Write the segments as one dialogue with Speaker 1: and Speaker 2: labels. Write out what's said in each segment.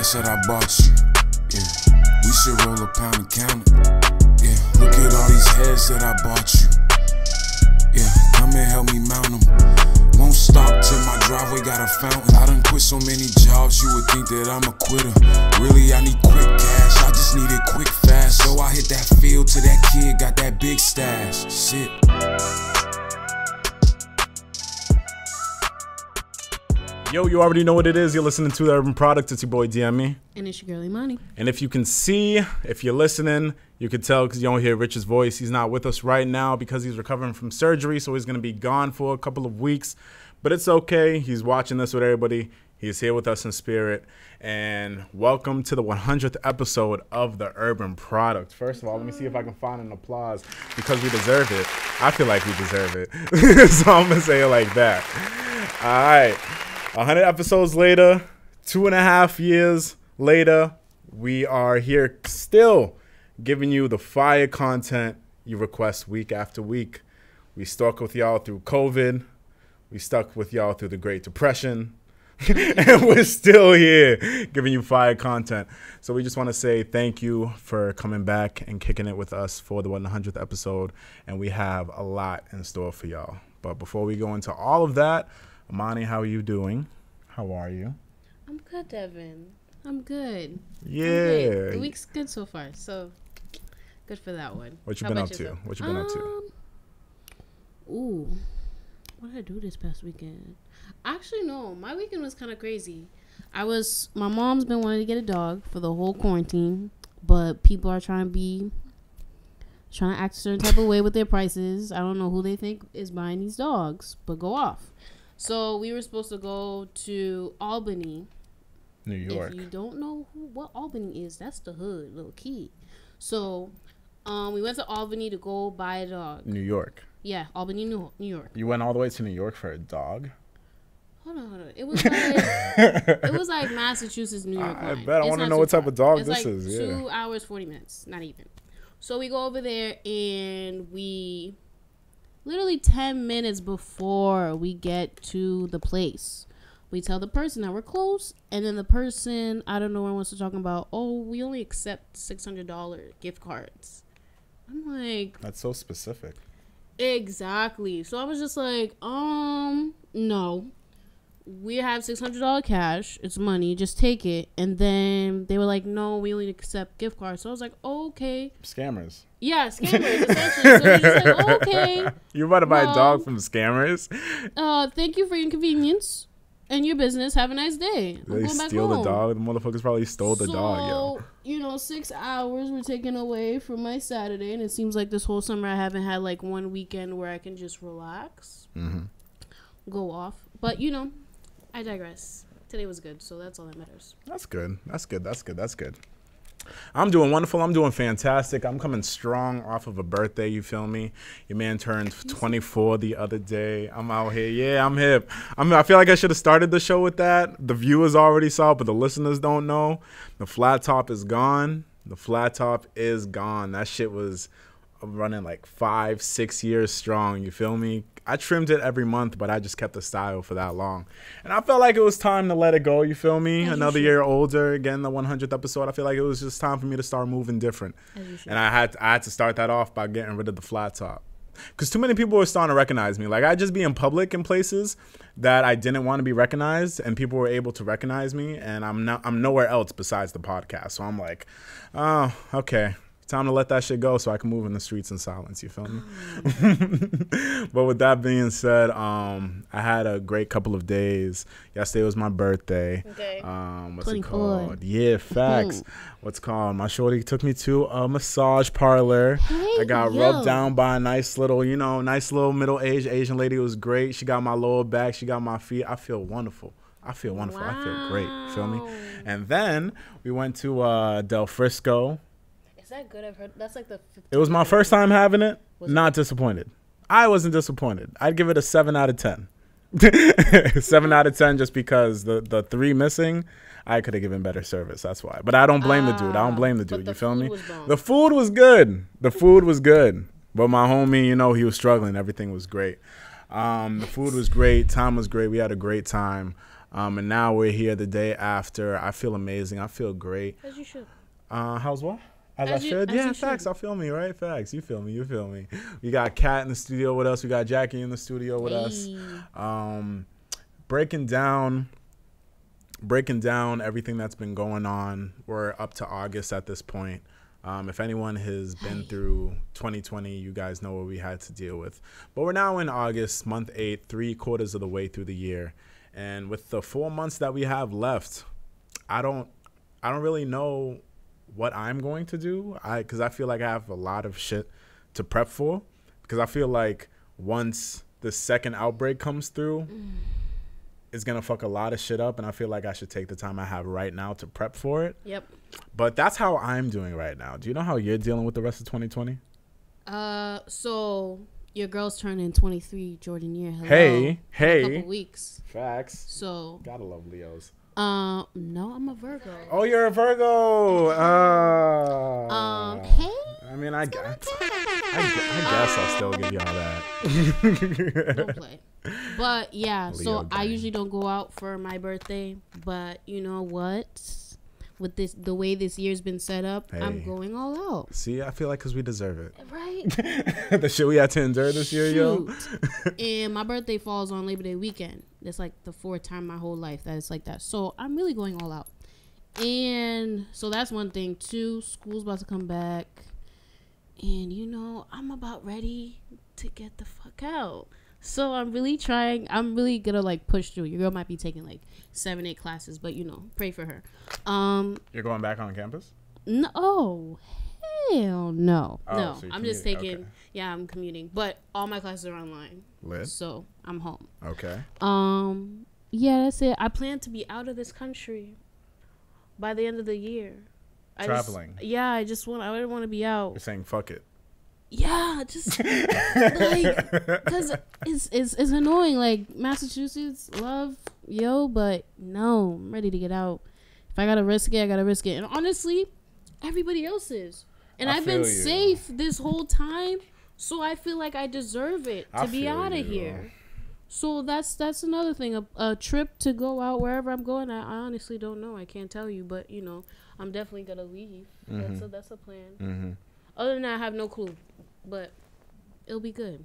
Speaker 1: said I bought you. Yeah, we should roll a pound and count it. Yeah, look at all these heads that I bought you. Yeah, come and help me mount them. Won't stop till my driveway got a fountain. I done quit so many jobs, you would think that I'm a quitter. Really, I need quick cash, I just need it quick fast. So I hit that field till that kid got that big stash. Shit.
Speaker 2: Yo, you already know what it is. You're listening to The Urban Product. It's your boy, DME.
Speaker 3: And it's your girl, Imani.
Speaker 2: And if you can see, if you're listening, you can tell because you don't hear Rich's voice. He's not with us right now because he's recovering from surgery, so he's going to be gone for a couple of weeks. But it's okay. He's watching this with everybody. He's here with us in spirit. And welcome to the 100th episode of The Urban Product. First of all, let me see if I can find an applause because we deserve it. I feel like we deserve it. So I'm going to say it like that. All right. 100 episodes later, 2.5 years later, we are here still giving you the fire content you request week after week. We stuck with y'all through COVID. We stuck with y'all through the Great Depression. And we're still here giving you fire content. So we just want to say thank you for coming back and kicking it with us for the 100th episode. And we have a lot in store for y'all. But before we go into all of that, Imani, how are you doing? How are you?
Speaker 3: I'm good, Devin. I'm good.
Speaker 2: Yeah.
Speaker 3: The week's good so far, so good for that one.
Speaker 2: What you been up to? What you been up to?
Speaker 3: Ooh, what did I do this past weekend? Actually, no. My weekend was kind of crazy. My mom's been wanting to get a dog for the whole quarantine, but people are trying to act a certain type of way with their prices. I don't know who they think is buying these dogs, but go off. So we were supposed to go to Albany,
Speaker 2: New York.
Speaker 3: If you don't know what Albany is, that's the hood, little kid. So we went to Albany to go buy a dog.
Speaker 2: New York.
Speaker 3: Yeah, Albany, New York.
Speaker 2: You went all the way to New York for a dog?
Speaker 3: Hold on. It was like Massachusetts, New York line.
Speaker 2: I bet. I want to know what type of dog this is.
Speaker 3: It's like 2 hours, 40 minutes. Not even. So we go over there and we... Literally 10 minutes before we get to the place, we tell the person that we're close, and then the person, I don't know what wants to talk about, oh, we only accept $600 gift cards. I'm like...
Speaker 2: That's so specific.
Speaker 3: Exactly. So I was just like, no. We have $600 cash. It's money. Just take it. And then they were like, no, we only accept gift cards. So I was like, oh, okay.
Speaker 2: Scammers.
Speaker 3: Yeah, scammers, essentially. So we're just like, oh, okay.
Speaker 2: You're about to buy a dog from scammers?
Speaker 3: Thank you for your inconvenience and your business. Have a nice day. I'm
Speaker 2: they steal the dog? The motherfuckers probably stole the dog, yo. 6 hours were taken away from my Saturday, and it seems like this whole summer I haven't had, like, one weekend where I can just relax,
Speaker 3: go off. But, I digress. Today was good, so that's all that matters.
Speaker 2: That's good. I'm doing wonderful. I'm doing fantastic. I'm coming strong off of a birthday, you feel me? Your man turned 24 the other day. I'm out here. Yeah, I'm hip. I feel like I should have started the show with that. The viewers already saw it, but the listeners don't know. The flat top is gone. That shit was running like 5-6 years strong, you feel me? I trimmed it every month, but I just kept the style for that long. And I felt like it was time to let it go, you feel me? Another year older, again, the 100th episode. I feel like it was just time for me to start moving different. And I had to start that off by getting rid of the flat top. Because too many people were starting to recognize me. Like, I'd just be in public in places that I didn't want to be recognized, and people were able to recognize me, and I'm nowhere else besides the podcast. So I'm like, oh, okay. Time to let that shit go so I can move in the streets in silence, you feel me? But with that being said, I had a great couple of days. Yesterday was my birthday.
Speaker 3: Okay.
Speaker 2: What's it called? Yeah, facts. What's it called? My shorty took me to a massage parlor.
Speaker 3: Hey,
Speaker 2: I got rubbed down by a nice little middle-aged Asian lady. It was great. She got my lower back. She got my feet. I feel wonderful. Wow. I feel great. You feel me? And then we went to Del Frisco.
Speaker 3: Is that good? I've heard that's like the 15th.
Speaker 2: It was my first time having it. Not disappointed. I wasn't disappointed. I'd give it a 7 out of 10. 7 out of 10 just because the 3 missing, I could have given better service. That's why. But I don't blame the dude. You feel me? The food was good. But my homie, he was struggling. Everything was great. The food was great. Time was great. We had a great time. And now we're here the day after. I feel amazing. I feel great.
Speaker 3: As you should.
Speaker 2: How's what? As I should? Yeah, facts. I feel me, right? Facts. You feel me. We got Kat in the studio with us. We got Jackie in the studio with us. Breaking down everything that's been going on. We're up to August at this point. If anyone has been through 2020, you guys know what we had to deal with. But we're now in August, month 8, 3/4 of the way through the year. And with the 4 months that we have left, I don't really know what I'm going to do. Because I feel like I have a lot of shit to prep for. Because I feel like once the second outbreak comes through, it's going to fuck a lot of shit up. And I feel like I should take the time I have right now to prep for it.
Speaker 3: Yep.
Speaker 2: But that's how I'm doing right now. Do you know how you're dealing with the rest of 2020?
Speaker 3: So your girl's turning 23, Jordan year. Hello.
Speaker 2: Hey.
Speaker 3: In a couple weeks.
Speaker 2: Facts.
Speaker 3: So.
Speaker 2: Gotta love Leos.
Speaker 3: No, I'm a Virgo.
Speaker 2: Oh, you're a Virgo.
Speaker 3: Hey.
Speaker 2: I mean, I guess I'll still give y'all that.
Speaker 3: Don't play. But yeah,
Speaker 2: Leo
Speaker 3: so
Speaker 2: gang.
Speaker 3: I usually don't go out for my birthday. But you know what? With the way this year's been set up, I'm going all out.
Speaker 2: See, I feel like because we deserve it.
Speaker 3: Right?
Speaker 2: The shit we had to endure this year, yo.
Speaker 3: And my birthday falls on Labor Day weekend. It's like the 4th time my whole life that it's like that. So I'm really going all out. And so that's one thing. 2, school's about to come back. And, you know, I'm about ready to get the fuck out. So I'm really trying. I'm really going to, like, push through. Your girl might be taking, like, 7, 8 classes. But, you know, pray for her.
Speaker 2: You're going back on campus?
Speaker 3: No. Hell no.
Speaker 2: Oh,
Speaker 3: no.
Speaker 2: so
Speaker 3: I'm just taking.
Speaker 2: okay.
Speaker 3: Yeah, I'm commuting. But all my classes are online.
Speaker 2: Lit.
Speaker 3: So I'm home.
Speaker 2: Okay.
Speaker 3: Yeah, that's it. I plan to be out of this country by the end of the year.
Speaker 2: Traveling.
Speaker 3: I didn't want to be out.
Speaker 2: You're saying fuck it.
Speaker 3: Yeah, just like, because it's annoying. Like, Massachusetts, love, but no, I'm ready to get out. If I gotta risk it, I gotta risk it. And honestly, everybody else is. And I've been safe this whole time, so I feel like I deserve it to be out of here. So that's another thing. A trip to go out wherever I'm going. I honestly don't know. I can't tell you, but you know, I'm definitely gonna leave. That's a plan. Other than that, I have no clue, but it'll be good.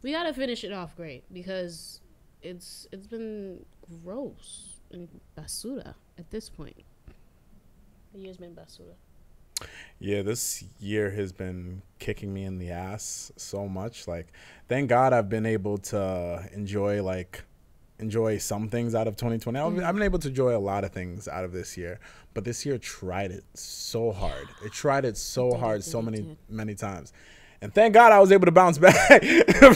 Speaker 3: We gotta finish it off great because it's been gross and basura at this point. The year's been basura.
Speaker 2: Yeah, this year has been kicking me in the ass so much. Like, thank God I've been able to enjoy some things out of 2020. I've been able to enjoy a lot of things out of this year, but this year tried it so hard. It tried it so hard so many times. And thank God I was able to bounce back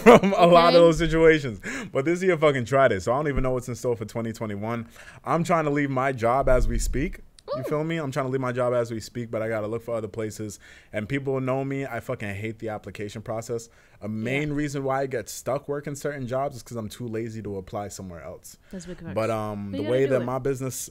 Speaker 2: from a lot of those situations. But this year fucking tried it. So I don't even know what's in store for 2021. I'm trying to leave my job as we speak. You feel me? I'm trying to leave my job as we speak, but I got to look for other places. And people know me. I fucking hate the application process. A main reason why I get stuck working certain jobs is because I'm too lazy to apply somewhere else.
Speaker 3: That's big facts.
Speaker 2: But the way that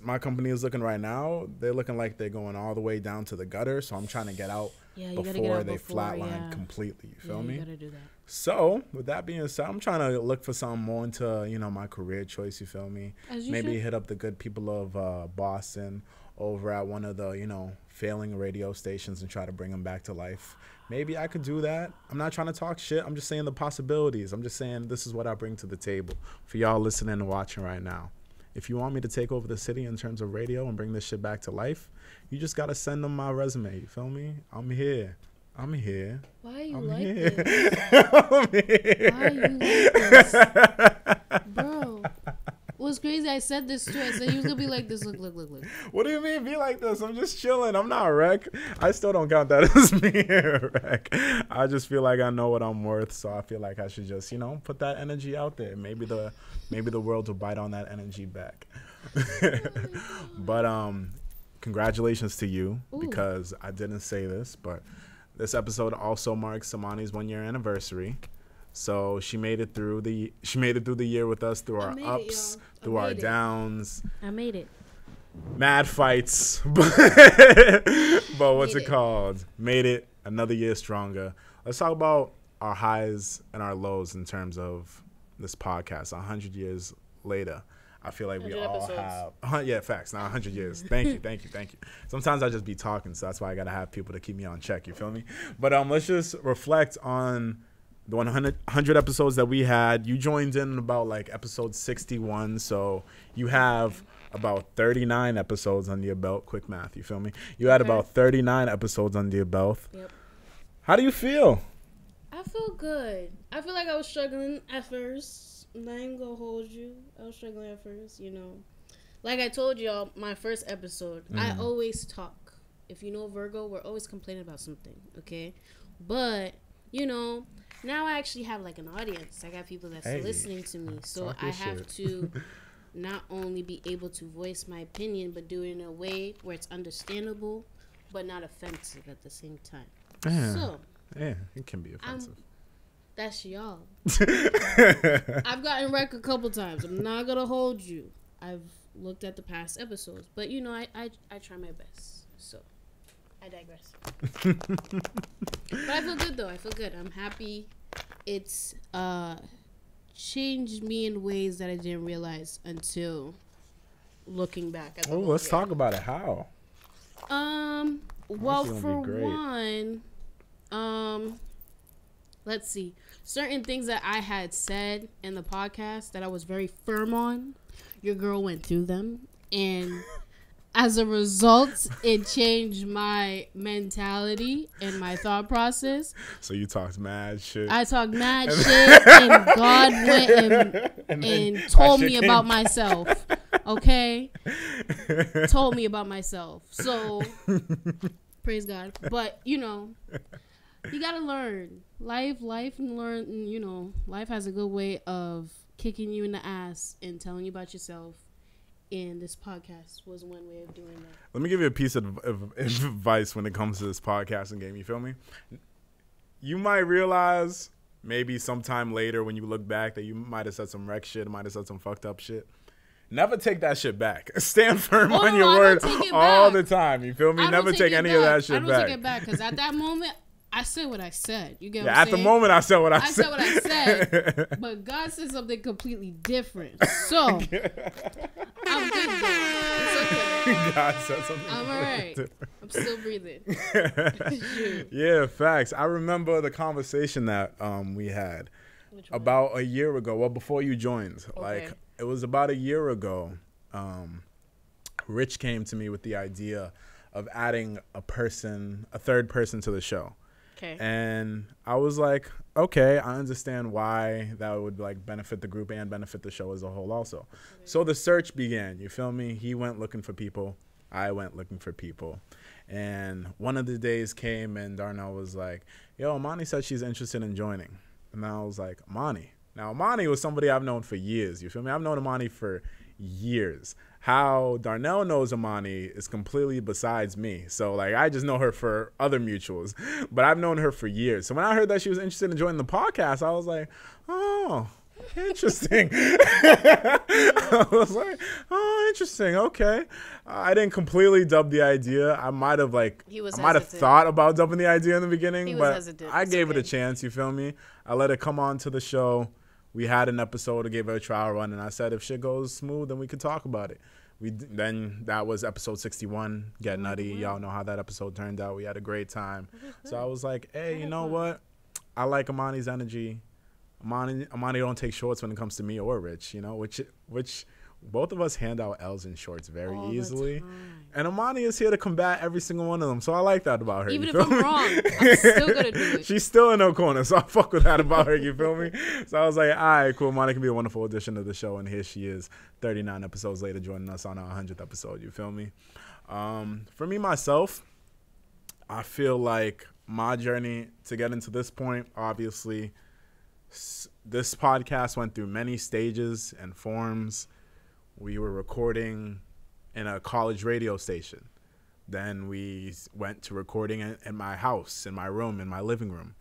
Speaker 2: my company is looking right now, they're looking like they're going all the way down to the gutter. So I'm trying to get out before they flatline completely. You feel me?
Speaker 3: You gotta do that.
Speaker 2: So with that being said, I'm trying to look for something more into, my career choice. You feel me? Maybe hit up the good people of Boston over at one of the, failing radio stations and try to bring them back to life. Maybe I could do that. I'm not trying to talk shit. I'm just saying the possibilities. I'm just saying this is what I bring to the table for y'all listening and watching right now. If you want me to take over the city in terms of radio and bring this shit back to life, you just got to send them my resume. You feel me? I'm here.
Speaker 3: Why are you like
Speaker 2: here.
Speaker 3: this?
Speaker 2: I'm here.
Speaker 3: Why are you like this? Bro. What's crazy, I said this too. I said you was gonna be like this. Look.
Speaker 2: What do you mean be like this? I'm just chilling. I'm not wreck. I still don't count that as me wreck. I just feel like I know what I'm worth, so I feel like I should just, put that energy out there. Maybe the world will bite on that energy back. But congratulations to you.
Speaker 3: Ooh.
Speaker 2: Because I didn't say this, but this episode also marks Imani's 1-year anniversary. So she made it through the year with us, through our ups, through our downs.
Speaker 3: I made it.
Speaker 2: Mad fights. But what's it called? Made it another year stronger. Let's talk about our highs and our lows in terms of this podcast 100 years later. I feel like we
Speaker 3: 100
Speaker 2: all
Speaker 3: episodes.
Speaker 2: have. Yeah, facts. Now 100 years. Thank you, thank you, thank you. Sometimes I just be talking, so that's why I gotta have people to keep me on check. You feel me? But let's just reflect on the 100 episodes that we had. You joined in about like episode 61, so you have about 39 episodes under your belt. Quick math, you feel me? You had about 39 episodes under your belt.
Speaker 3: Yep.
Speaker 2: How do you feel?
Speaker 3: I feel good. I feel like I was struggling at first. I ain't gonna hold you. I was struggling at first, you know. Like I told y'all, my first episode, I always talk. If you know Virgo, we're always complaining about something, okay? But, you know, now I actually have like an audience. I got people that's listening to me. So I have to not only be able to voice my opinion, but do it in a way where it's understandable, but not offensive at the same time.
Speaker 2: Yeah.
Speaker 3: So,
Speaker 2: yeah, it can be offensive.
Speaker 3: That's y'all. I've gotten wrecked a couple times. I'm not going to hold you. I've looked at the past episodes. But, you know, I try my best. So, I digress. But I feel good, though. I feel good. I'm happy. It's changed me in ways that I didn't realize until looking back at the whole
Speaker 2: let's
Speaker 3: game.
Speaker 2: talk about it. How?
Speaker 3: Well, for one, let's see. Certain things that I had said in the podcast that I was very firm on, your girl went through them. And as a result, it changed my mentality and my thought process.
Speaker 2: So you talked mad shit.
Speaker 3: I talked mad shit, and God went and told me about myself. Okay? Told me about myself. So, praise God. But, you know, you gotta learn. Life and learn, you know, life has a good way of kicking you in the ass and telling you about yourself. And this podcast was one way of doing that.
Speaker 2: Let me give you a piece of advice when it comes to this podcasting game. You feel me? You might realize maybe sometime later when you look back that you might have said some wreck shit, might have said some fucked up shit. Never take that shit back. Stand firm on your word all the time. You feel me? Never take any of that shit back.
Speaker 3: I don't take it back because at that moment, I said what I said. You get what I'm
Speaker 2: saying? At the moment, I said what I said.
Speaker 3: I said what I said. But God said something completely different. So, I'm good though. It's okay.
Speaker 2: God said something
Speaker 3: I'm all right.
Speaker 2: different.
Speaker 3: I'm still breathing.
Speaker 2: Yeah, facts. I remember the conversation that we had about a year ago. Well, before you joined. Okay. Like, it was about a year ago. Rich came to me with the idea of adding a third person to the show.
Speaker 3: Okay.
Speaker 2: And I was like, okay, I understand why that would like benefit the group and benefit the show as a whole also. Okay. So the search began, you feel me? He went looking for people. I went looking for people. And one of the days came and Darnell was like, yo, Imani said she's interested in joining. And I was like, Imani. Now, Imani was somebody I've known for years. You feel me? I've known Imani for years. How Darnell knows Imani is completely besides me. So, like, I just know her for other mutuals. But I've known her for years. So when I heard that she was interested in joining the podcast, I was like, oh, interesting. I was like, oh, interesting. Okay. I didn't completely dub the idea. I might have thought about dubbing the idea in the beginning, but I gave it a chance. You feel me? I let it come on to the show. We had an episode, I gave it a trial run, and I said if shit goes smooth, then we could talk about it. Then that was episode 61, Get Nutty. Y'all know how that episode turned out. We had a great time. So I was like, hey, you know what? I like Imani's energy. Imani don't take shorts when it comes to me or Rich, you know, which both of us hand out L's in shorts very easily. And Imani is here to combat every single one of them. So I like that about her.
Speaker 3: Even if I'm wrong, I'm still going to do it.
Speaker 2: She's still in her corner, so I fuck with that about her, you feel me? So I was like, all right, cool. Imani can be a wonderful addition to the show. And here she is, 39 episodes later, joining us on our 100th episode, you feel me? For me, myself, I feel like my journey to get into this point, obviously, this podcast went through many stages and forms. We were recording in a college radio station. Then we went to recording in my house, in my room, in my living room.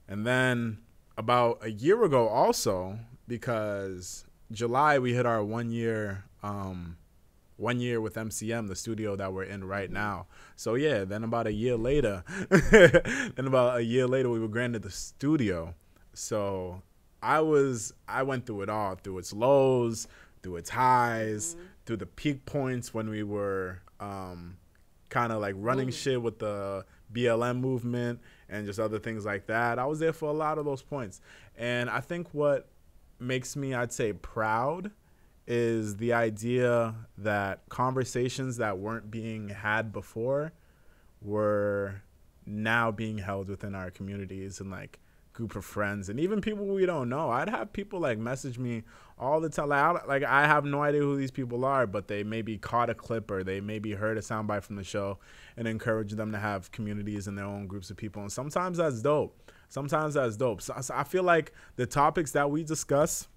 Speaker 2: And then about a year ago also, because July we hit our 1 year with MCM, the studio that we're in right now. So yeah, then about a year later, we were granted the studio. So I went through it all, through its lows, through its highs, through the peak points when we were kind of like running shit with the BLM movement and just other things like that. I was there for a lot of those points. And I think what makes me, I'd say, proud is the idea that conversations that weren't being had before were now being held within our communities and like group of friends and even people we don't know. I'd have people like message me all the time. Like I have no idea who these people are, but they maybe caught a clip or they maybe heard a soundbite from the show and encourage them to have communities and their own groups of people. And sometimes that's dope. So I feel like the topics that we discuss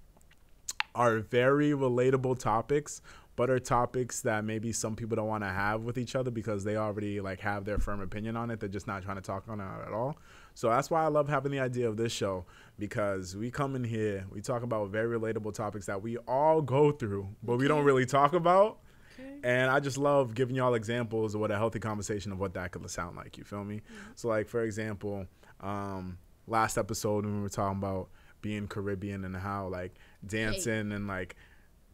Speaker 2: are very relatable topics, but are topics that maybe some people don't want to have with each other because they already like have their firm opinion on it. They're just not trying to talk on it at all. So that's why I love having the idea of this show, because we come in here, we talk about very relatable topics that we all go through, but we don't really talk about. And I just love giving y'all examples of what a healthy conversation of what that could sound like. You feel me? So like, for example, last episode when we were talking about being Caribbean and how like dancing and like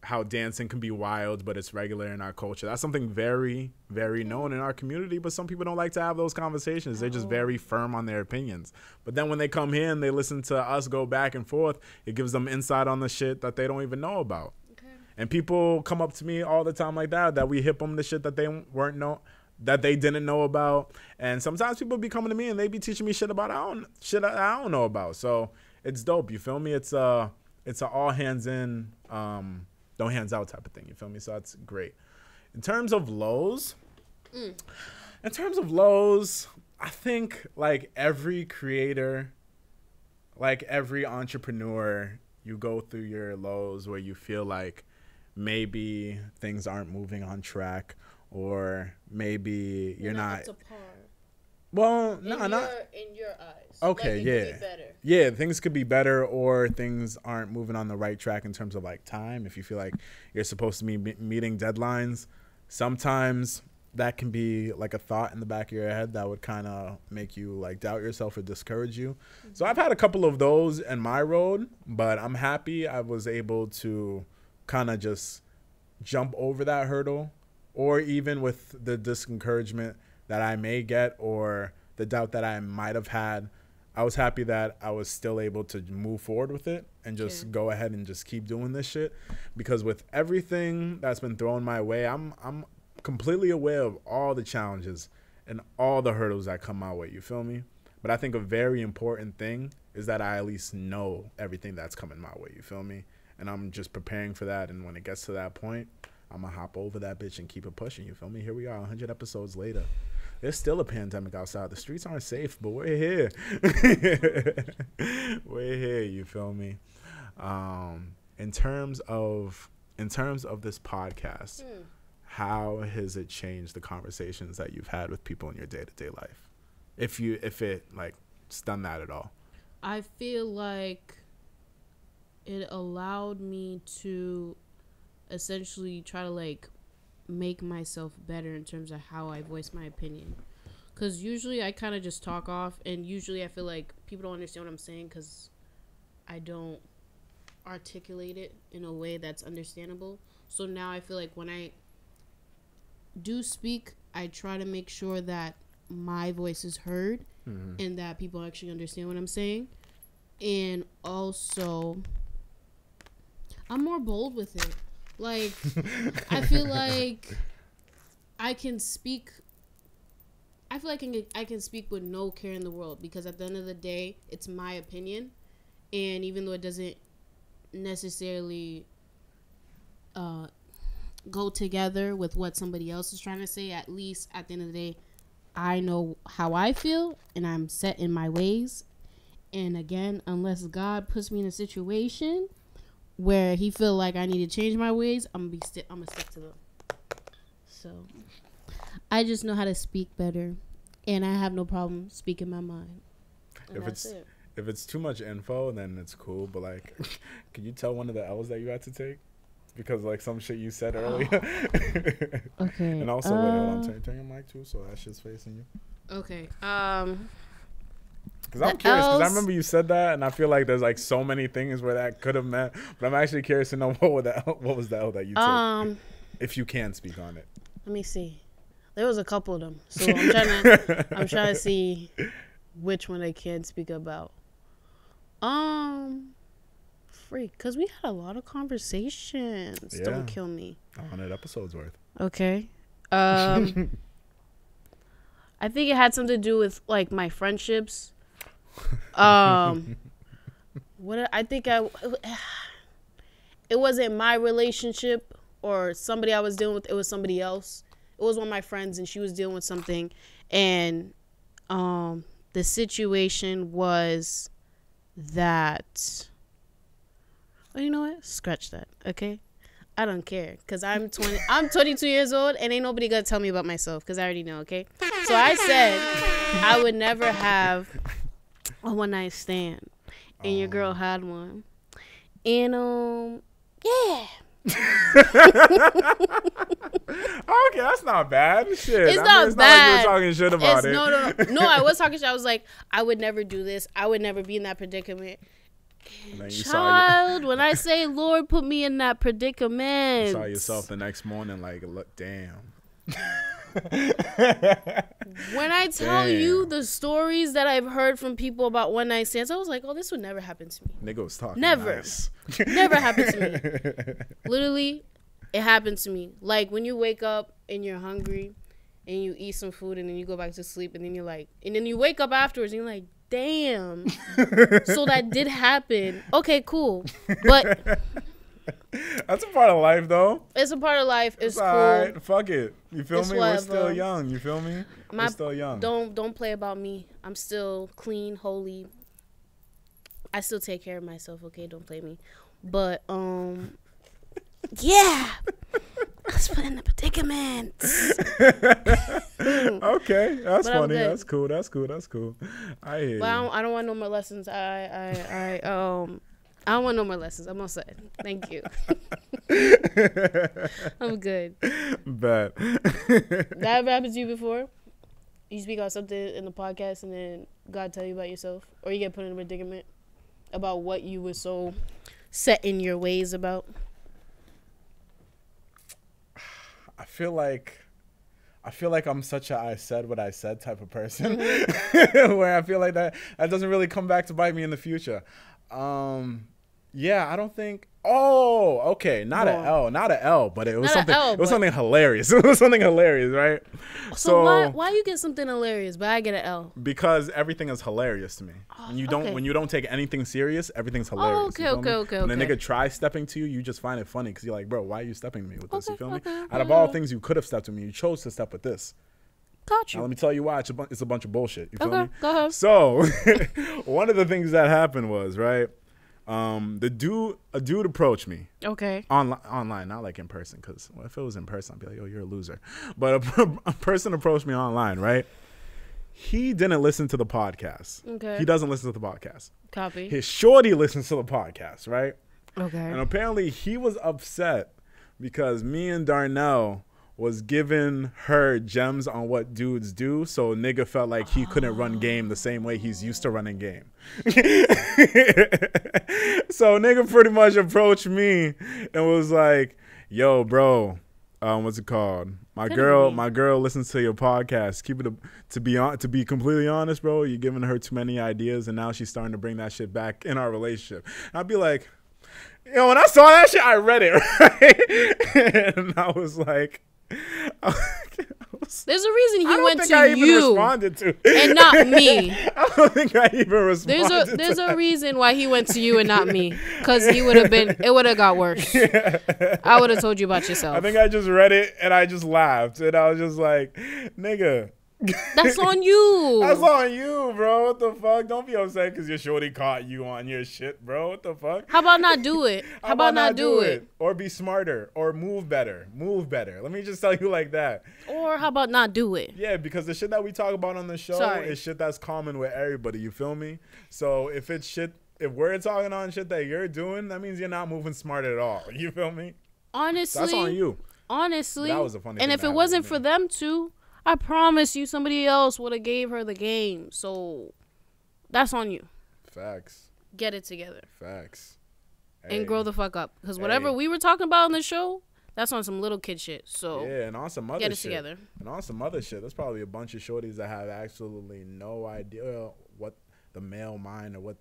Speaker 2: how dancing can be wild, but it's regular in our culture. That's something very, very known in our community, but some people don't like to have those conversations. They're just very firm on their opinions. But then when they come here and they listen to us go back and forth, it gives them insight on the shit that they don't even know about. And people come up to me all the time like that we hip them the shit that they that they didn't know about. And sometimes people be coming to me and they be teaching me shit about I don't know about. So it's dope. You feel me? It's a all hands in, no hands out type of thing. You feel me? So that's great. In terms of lows, I think like every creator, like every entrepreneur, you go through your lows where you feel like maybe things aren't moving on track, or maybe you're not up to par. Well, no, not in your eyes. Okay, like it could be better. Yeah, things could be better, or things aren't moving on the right track in terms of like time. If you feel like you're supposed to be meeting deadlines, sometimes that can be like a thought in the back of your head that would kind of make you like doubt yourself or discourage you. So I've had a couple of those in my road, but I'm happy I was able to kind of just jump over that hurdle, or even with the discouragement that I may get or the doubt that I might have had, I was happy that I was still able to move forward with it and just go ahead and just keep doing this shit. Because with everything that's been thrown my way, I'm completely aware of all the challenges and all the hurdles that come my way. You feel me? But I think a very important thing is that I at least know everything that's coming my way. You feel me? And I'm just preparing for that. And when it gets to that point, I'm going to hop over that bitch and keep it pushing. You feel me? Here we are 100 episodes later. There's still a pandemic outside. The streets aren't safe, but we're here. We're here. You feel me? In terms of this podcast, how has it changed the conversations that you've had with people in your day-to-day life? If it like done that at all?
Speaker 3: I feel like it allowed me to essentially try to like make myself better in terms of how I voice my opinion, because usually I kind of just talk off, and usually I feel like people don't understand what I'm saying because I don't articulate it in a way that's understandable. So now I feel like when I do speak, I try to make sure that my voice is heard and that people actually understand what I'm saying. And also I'm more bold with it. Like, I feel like I can speak. I feel like I can speak with no care in the world, because at the end of the day, it's my opinion. And even though it doesn't necessarily go together with what somebody else is trying to say, at least at the end of the day, I know how I feel and I'm set in my ways. And again, unless God puts me in a situation where he feel like I need to change my ways, I'm gonna stick to them. So I just know how to speak better, and I have no problem speaking my mind. And
Speaker 2: if it's too much info, then it's cool. But like, can you tell one of the L's that you had to take? Because like some shit you said earlier.
Speaker 3: Okay.
Speaker 2: And also, wait, hold on, turn your mic too, so that shit's facing you.
Speaker 3: Okay.
Speaker 2: Because I'm curious, because I remember you said that, and I feel like there's like so many things where that could have meant. But I'm actually curious to know what was the L that you took, if you can speak on it.
Speaker 3: Let me see. There was a couple of them, so I'm trying to see which one I can speak about. Freak, because we had a lot of conversations. Yeah. Don't kill me.
Speaker 2: 100 episodes worth.
Speaker 3: Okay. I think it had something to do with like my friendships. It wasn't my relationship or somebody I was dealing with. It was somebody else. It was one of my friends, and she was dealing with something, and the situation was that. Oh, you know what? Scratch that. Okay, I don't care, because I'm 22 years old, and ain't nobody gonna tell me about myself, because I already know. Okay, so I said I would never have a one night stand, and your girl had one, and yeah.
Speaker 2: Okay, that's not bad. Shit,
Speaker 3: it's not bad.
Speaker 2: Like you were talking shit about it.
Speaker 3: No, I was talking shit. I was like, I would never do this. I would never be in that predicament. Child, when I say Lord put me in that predicament,
Speaker 2: you saw yourself the next morning like, look, damn.
Speaker 3: When I tell you the stories that I've heard from people about one night stands, I was like, oh, this would never happen to me.
Speaker 2: Nigga was talking
Speaker 3: never.
Speaker 2: Nice.
Speaker 3: Never happened to me. Literally, it happened to me. Like when you wake up and you're hungry and you eat some food and then you go back to sleep and then you're like, and then you wake up afterwards and you're like, damn. So that did happen. Okay, cool. But
Speaker 2: that's a part of life, though.
Speaker 3: It's a part of life. It's cool.
Speaker 2: All right. Fuck it. You feel me?
Speaker 3: Whatever.
Speaker 2: We're still young. You feel me? We're still young.
Speaker 3: Don't play about me. I'm still clean, holy. I still take care of myself. Okay, don't play me. But yeah. I was put in the predicament.
Speaker 2: Okay, that's funny. That's cool. That's cool. I hear you.
Speaker 3: I don't want no more lessons. I don't want no more lessons. I'm all set. Thank you. I'm good.
Speaker 2: Bet.
Speaker 3: That ever happened to you before? You speak on something in the podcast and then God tell you about yourself? Or you get put in a predicament about what you were so set in your ways about?
Speaker 2: I feel like I'm such a I said what I said type of person. Where I feel like that doesn't really come back to bite me in the future. Yeah, I don't think. Oh, okay, not an L, but it was something. It was something hilarious. It was something hilarious, right?
Speaker 3: So why you get something hilarious, but I get an L?
Speaker 2: Because everything is hilarious to me. When you don't take anything serious, everything's hilarious.
Speaker 3: Oh, okay.
Speaker 2: When a nigga tries stepping to you, you just find it funny because you're like, bro, why are you stepping to me with this? You feel me? Out of all things you could have stepped to me, you chose to step with this.
Speaker 3: Got you.
Speaker 2: Now, let me tell you why. It's a bunch of bullshit. You feel me?
Speaker 3: Go ahead.
Speaker 2: So, one of the things that happened was, right, a dude approached me.
Speaker 3: Okay.
Speaker 2: Online, not like in person, because if it was in person, I'd be like, yo, you're a loser. But a person approached me online, right? He didn't listen to the podcast.
Speaker 3: Okay.
Speaker 2: He doesn't listen to the podcast.
Speaker 3: Copy.
Speaker 2: His shorty listens to the podcast, right?
Speaker 3: Okay.
Speaker 2: And apparently he was upset because me and Darnell was giving her gems on what dudes do, so nigga felt like he couldn't run game the same way he's used to running game. So nigga pretty much approached me and was like, yo, bro, what's it called? My girl listens to your podcast. Keep it to be completely honest, bro, you're giving her too many ideas, and now she's starting to bring that shit back in our relationship. And I'd be like, yo, when I saw that shit, I read it, right? And I was like,
Speaker 3: there's a reason he went to you.
Speaker 2: I don't think I even responded to
Speaker 3: and not me.
Speaker 2: I don't think I even responded.
Speaker 3: There's a reason why he went to you and not me, because it would have got worse. Yeah. I would have told you about yourself.
Speaker 2: I think I just read it and I just laughed and I was just like, nigga.
Speaker 3: That's on you.
Speaker 2: That's on you, bro. What the fuck? Don't be upset because your shorty caught you on your shit, bro. What the fuck?
Speaker 3: How about not do it? How about not do it?
Speaker 2: Or be smarter. Or move better. Move better. Let me just tell you like that.
Speaker 3: Or how about not do it?
Speaker 2: Yeah, because the shit that we talk about on the show is shit that's common with everybody. You feel me? So if we're talking on shit that you're doing, that means you're not moving smart at all. You feel me?
Speaker 3: Honestly.
Speaker 2: So that's on you.
Speaker 3: Honestly.
Speaker 2: That was a funny thing.
Speaker 3: And if it wasn't for them two, I promise you somebody else would have gave her the game. So that's on you.
Speaker 2: Facts.
Speaker 3: Get it together.
Speaker 2: Facts.
Speaker 3: And grow the fuck up. Because whatever we were talking about on the show, that's on some little kid shit. So
Speaker 2: yeah, and on some other
Speaker 3: get it
Speaker 2: shit.
Speaker 3: together.
Speaker 2: And on some other shit, there's probably a bunch of shorties that have absolutely no idea what the male mind or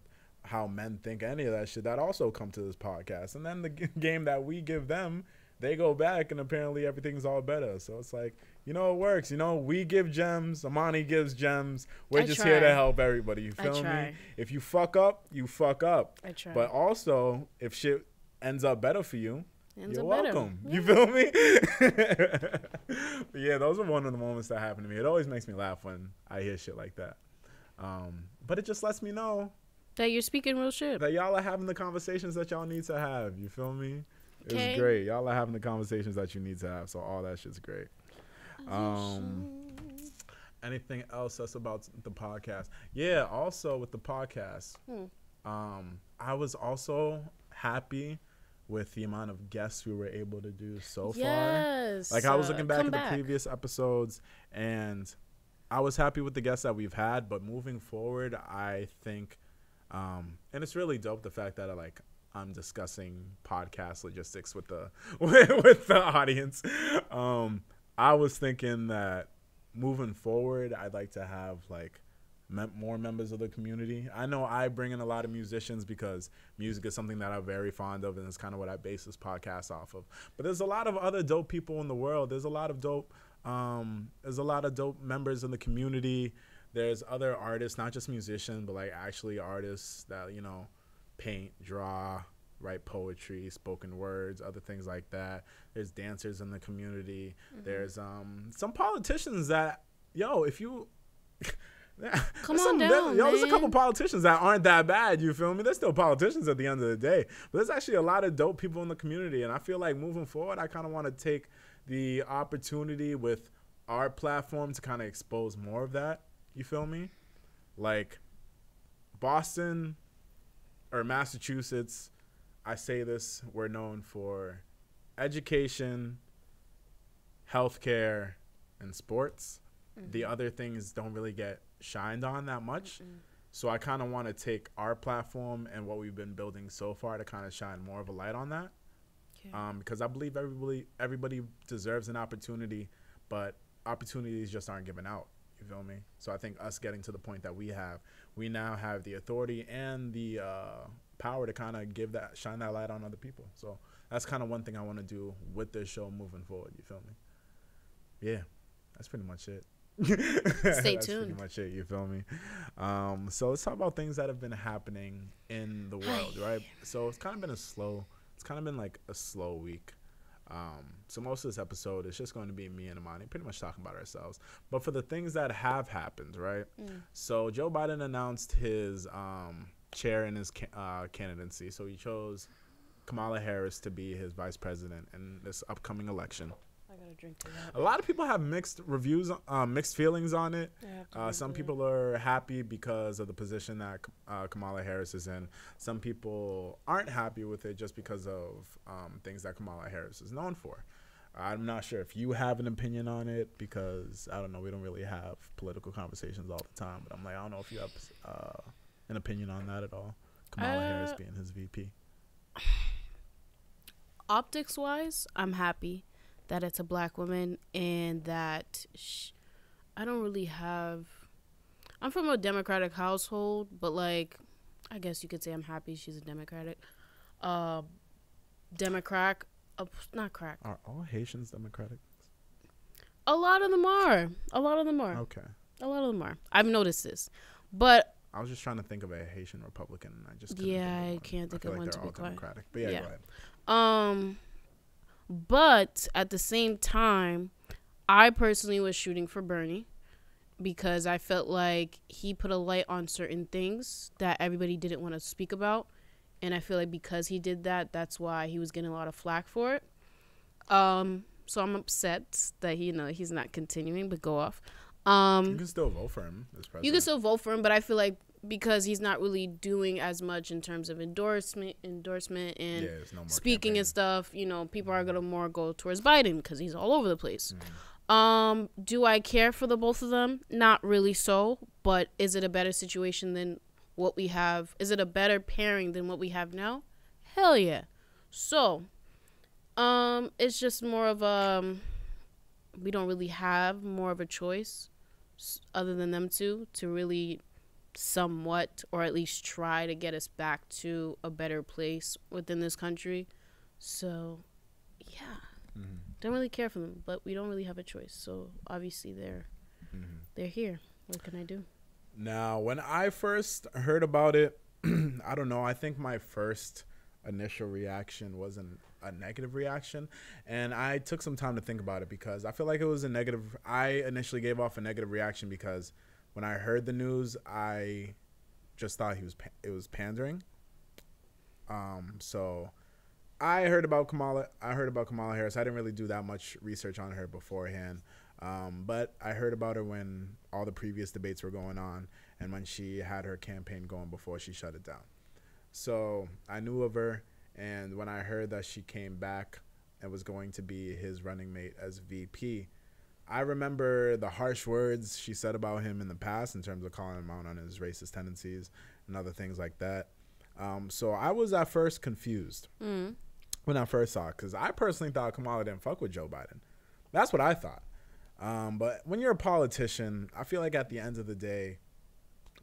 Speaker 2: how men think, any of that shit, that also come to this podcast. And then the game that we give them, they go back and apparently everything's all better. So it's like, it works. We give gems. Imani gives gems. We're just here to help everybody. You feel me? If you fuck up, you fuck up.
Speaker 3: I try.
Speaker 2: But also, if shit ends up better for you, you're welcome.
Speaker 3: Yeah.
Speaker 2: You feel me? But yeah, those are one of the moments that happen to me. It always makes me laugh when I hear shit like that. But it just lets me know
Speaker 3: that you're speaking real shit.
Speaker 2: That y'all are having the conversations that y'all need to have. You feel me?
Speaker 3: Okay.
Speaker 2: It's great. Y'all are having the conversations that you need to have. So all that shit's great. Anything else that's about the podcast? Yeah, also with the podcast, I was also happy with the amount of guests we were able to do so far. Like I was looking back at the previous episodes, and I was happy with the guests that we've had. But moving forward, I think, and it's really dope the fact that I'm discussing podcast logistics with the with the audience. I was thinking that moving forward, I'd like to have more members of the community. I know I bring in a lot of musicians because music is something that I'm very fond of, and it's kind of what I base this podcast off of. But there's a lot of other dope people in the world. There's a lot of dope members in the community. There's other artists, not just musicians, but actually artists that paint, draw, write poetry, spoken words, other things like that. There's dancers in the community. There's some politicians that if you
Speaker 3: come on down,
Speaker 2: there's a couple politicians that aren't that bad. You feel me? They're still politicians at the end of the day. But there's actually a lot of dope people in the community, and I feel like moving forward, I kind of want to take the opportunity with our platform to kind of expose more of that. You feel me? Like Boston or Massachusetts, I say this, we're known for education, healthcare, and sports. The other things don't really get shined on that much. So I kind of want to take our platform and what we've been building so far to kind of shine more of a light on that. Because I believe everybody deserves an opportunity, but opportunities just aren't given out. You feel me? So I think us getting to the point that we now have the authority and the power to kind of shine that light on other people. So that's kind of one thing I want to do with this show moving forward. You feel me? Yeah, that's pretty much it.
Speaker 3: Stay
Speaker 2: That's
Speaker 3: tuned.
Speaker 2: pretty much it. You feel me? So let's talk about things that have been happening in the world, right? So it's kind of been a slow week. So most of this episode is just going to be me and Imani pretty much talking about ourselves. But for the things that have happened, right? So Joe Biden announced his chair in his candidacy. So he chose Kamala Harris to be his vice president in this upcoming election.
Speaker 3: I gotta drink to that.
Speaker 2: A lot of people have mixed feelings on it. Some people are happy because of the position that Kamala Harris is in. Some people aren't happy with it just because of things that Kamala Harris is known for. I'm not sure if you have an opinion on it because, I don't know, we don't really have political conversations all the time. But I'm like, I don't know if you have an opinion on that at all. Kamala Harris being his VP.
Speaker 3: Optics-wise, I'm happy that it's a black woman and that I don't really have... I'm from a Democratic household, but, I guess you could say I'm happy she's a Democratic. Democrat... not crack.
Speaker 2: Are all Haitians Democratic?
Speaker 3: A lot of them are.
Speaker 2: Okay.
Speaker 3: A lot of them are. I've noticed this. But...
Speaker 2: I was just trying to think of a Haitian Republican, and I just couldn't
Speaker 3: I can't think of one to be quite.
Speaker 2: Democratic. But yeah, go ahead.
Speaker 3: But at the same time, I personally was shooting for Bernie because I felt like he put a light on certain things that everybody didn't want to speak about. And I feel like because he did that, that's why he was getting a lot of flack for it. So I'm upset that he's not continuing, but go off.
Speaker 2: You can still vote for him as president.
Speaker 3: You can still vote for him, but I feel like because he's not really doing as much in terms of endorsement and speaking
Speaker 2: campaign
Speaker 3: and stuff, people are gonna more go towards Biden because he's all over the place. Do I care for the both of them? Not really so, but is it a better situation than what we have? Is it a better pairing than what we have now? Hell yeah. So, it's just more of a, we don't really have more of a choice other than them two to really somewhat, or at least try to get us back to a better place within this country. So, yeah. Don't really care for them, but we don't really have a choice. So, obviously, they're here. What can I do?
Speaker 2: Now, when I first heard about it, I don't know. I think my first initial reaction wasn't a negative reaction, and I took some time to think about it because I feel like it was a negative. I initially gave off a negative reaction because when I heard the news, I just thought it was pandering. So I heard about Kamala Harris. I didn't really do that much research on her beforehand. But I heard about her when all the previous debates were going on and when she had her campaign going before she shut it down. So I knew of her, and when I heard that she came back and was going to be his running mate as VP, I remember the harsh words she said about him in the past in terms of calling him out on his racist tendencies and other things like that. So I was at first confused when I first saw it because I personally thought Kamala didn't fuck with Joe Biden. That's what I thought. But when you're a politician, I feel like at the end of the day,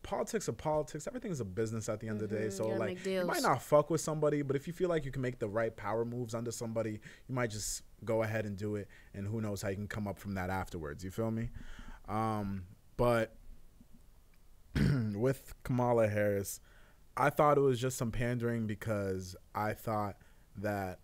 Speaker 2: politics are politics. Everything's a business at the end of the day. So like, you might not fuck with somebody, but if you feel like you can make the right power moves under somebody, you might just go ahead and do it. And who knows how you can come up from that afterwards. You feel me? But with Kamala Harris, I thought it was just some pandering because I thought that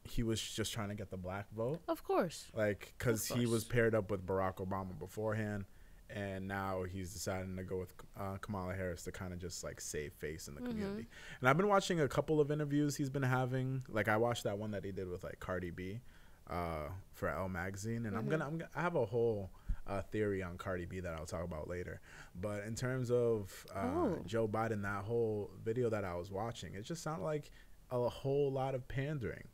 Speaker 2: he was just trying to get the black vote.
Speaker 3: Of course.
Speaker 2: Like, because he was paired up with Barack Obama beforehand, and now he's deciding to go with Kamala Harris to kind of just, like, save face in the community. And I've been watching a couple of interviews he's been having. Like, I watched that one that he did with, like, Cardi B for Elle Magazine. And I have a whole theory on Cardi B that I'll talk about later. But in terms of Joe Biden, that whole video that I was watching, it just sounded like a whole lot of pandering.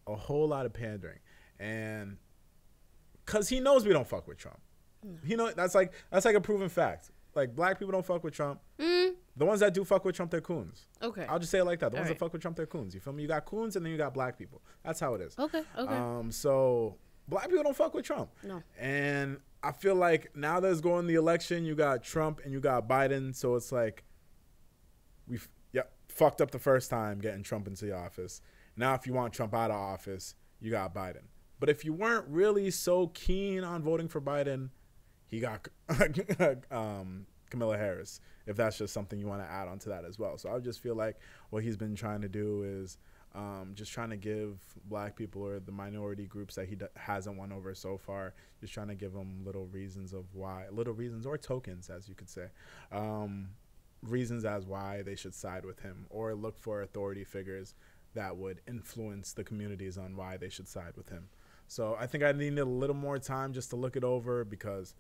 Speaker 2: A whole lot of pandering. And because he knows we don't fuck with Trump. You know, that's like a proven fact. Like, black people don't fuck with Trump. The ones that do fuck with Trump, they're coons. Okay. I'll just say it like that. The ones that fuck with Trump, they're coons. You feel me? You got coons and then you got black people. That's how it is. Okay. So black people don't fuck with Trump. No. And I feel like now that it's going the election, you got Trump and you got Biden. So it's like we fucked up the first time getting Trump into the office. Now, if you want Trump out of office, you got Biden. But if you weren't really so keen on voting for Biden, he got Kamala Harris, if that's just something you want to add on to that as well. So I just feel like what he's been trying to do is just trying to give black people or the minority groups that he hasn't won over so far, just trying to give them little reasons or tokens, as you could say, reasons as why they should side with him or look for authority figures that would influence the communities on why they should side with him. So I think I needed a little more time just to look it over because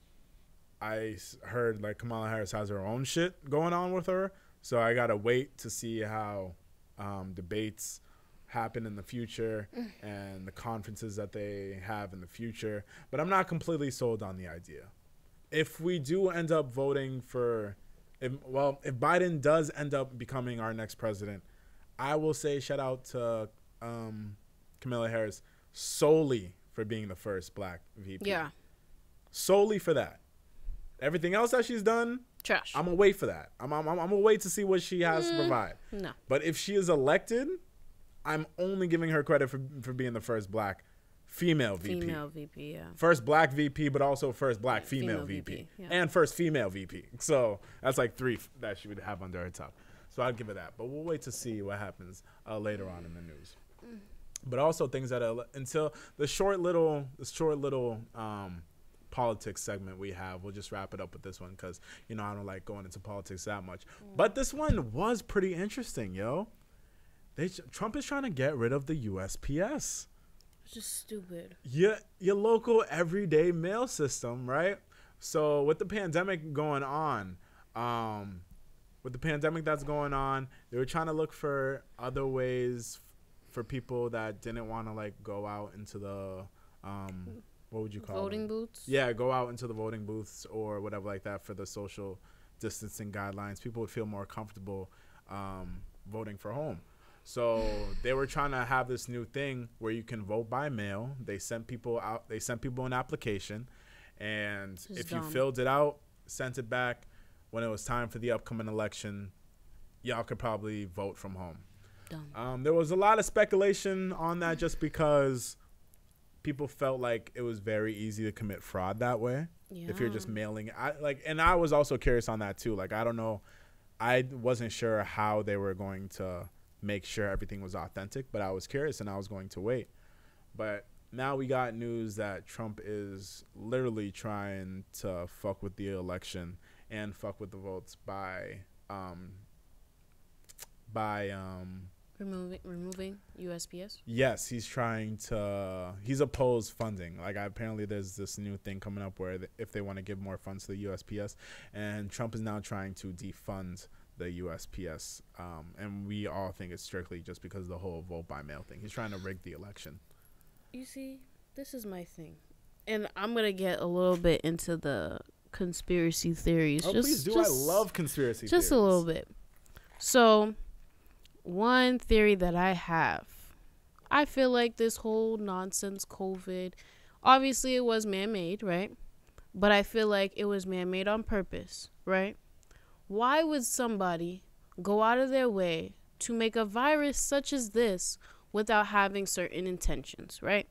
Speaker 2: I heard like Kamala Harris has her own shit going on with her. So I got to wait to see how debates happen in the future and the conferences that they have in the future. But I'm not completely sold on the idea. If we do end up voting for, if Biden does end up becoming our next president, I will say shout out to Kamala Harris solely for being the first black VP. Yeah. Solely for that. Everything else that she's done, trash. I'm going to wait for that. I'm going to wait to see what she has to provide. No. But if she is elected, I'm only giving her credit for being the first black female VP. Female VP, yeah. First black VP, but also first black female VP. Yeah. And first female VP. So that's like 3 that she would have under her top. So I'd give it that. But we'll wait to see what happens later on in the news. But also things that until the short little politics segment we have, we'll just wrap it up with this one because, you know, I don't like going into politics that much. But this one was pretty interesting, yo. Trump is trying to get rid of the USPS.
Speaker 3: It's just stupid.
Speaker 2: Your local everyday mail system, right? So with the pandemic going on, they were trying to look for other ways for people that didn't want to like go out into the what would you call
Speaker 3: voting booths?
Speaker 2: Yeah, go out into the voting booths or whatever like that for the social distancing guidelines, people would feel more comfortable voting for home. So they were trying to have this new thing where you can vote by mail. They sent people out. They sent people an application, and if you filled it out, sent it back, when it was time for the upcoming election, y'all could probably vote from home. There was a lot of speculation on that just because people felt like it was very easy to commit fraud that way. Yeah. If you're just mailing, and I was also curious on that too. Like, I don't know, I wasn't sure how they were going to make sure everything was authentic, but I was curious and I was going to wait. But now we got news that Trump is literally trying to fuck with the election and fuck with the votes by
Speaker 3: removing USPS.
Speaker 2: Yes, he's opposed funding. Like, apparently there's this new thing coming up where if they want to give more funds to the USPS, and Trump is now trying to defund the USPS, and we all think it's strictly just because of the whole vote by mail thing. He's trying to rig the election.
Speaker 3: You see, this is my thing, and I'm gonna get a little bit into the conspiracy theories.
Speaker 2: Oh, please do. I love conspiracy theories.
Speaker 3: Just a little bit. So, one theory that I have, I feel like this whole nonsense COVID, obviously it was man-made, right? But I feel like it was man-made on purpose, right? Why would somebody go out of their way to make a virus such as this without having certain intentions, right?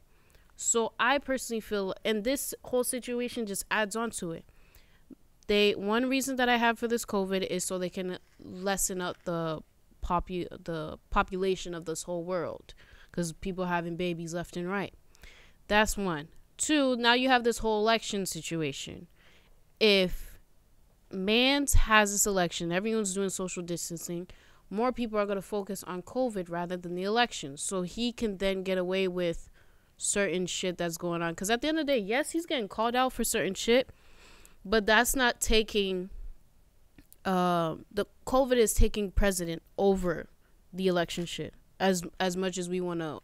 Speaker 3: So I personally feel, and this whole situation just adds on to it. One reason that I have for this COVID is so they can lessen out the population of this whole world, because people having babies left and right. That's one. Two, now you have this whole election situation. If Mans has this election, everyone's doing social distancing, more people are going to focus on COVID rather than the election. So he can then get away with certain shit that's going on. Because at the end of the day, yes, he's getting called out for certain shit, but that's not taking... the COVID is taking precedent over the election shit as much as we want to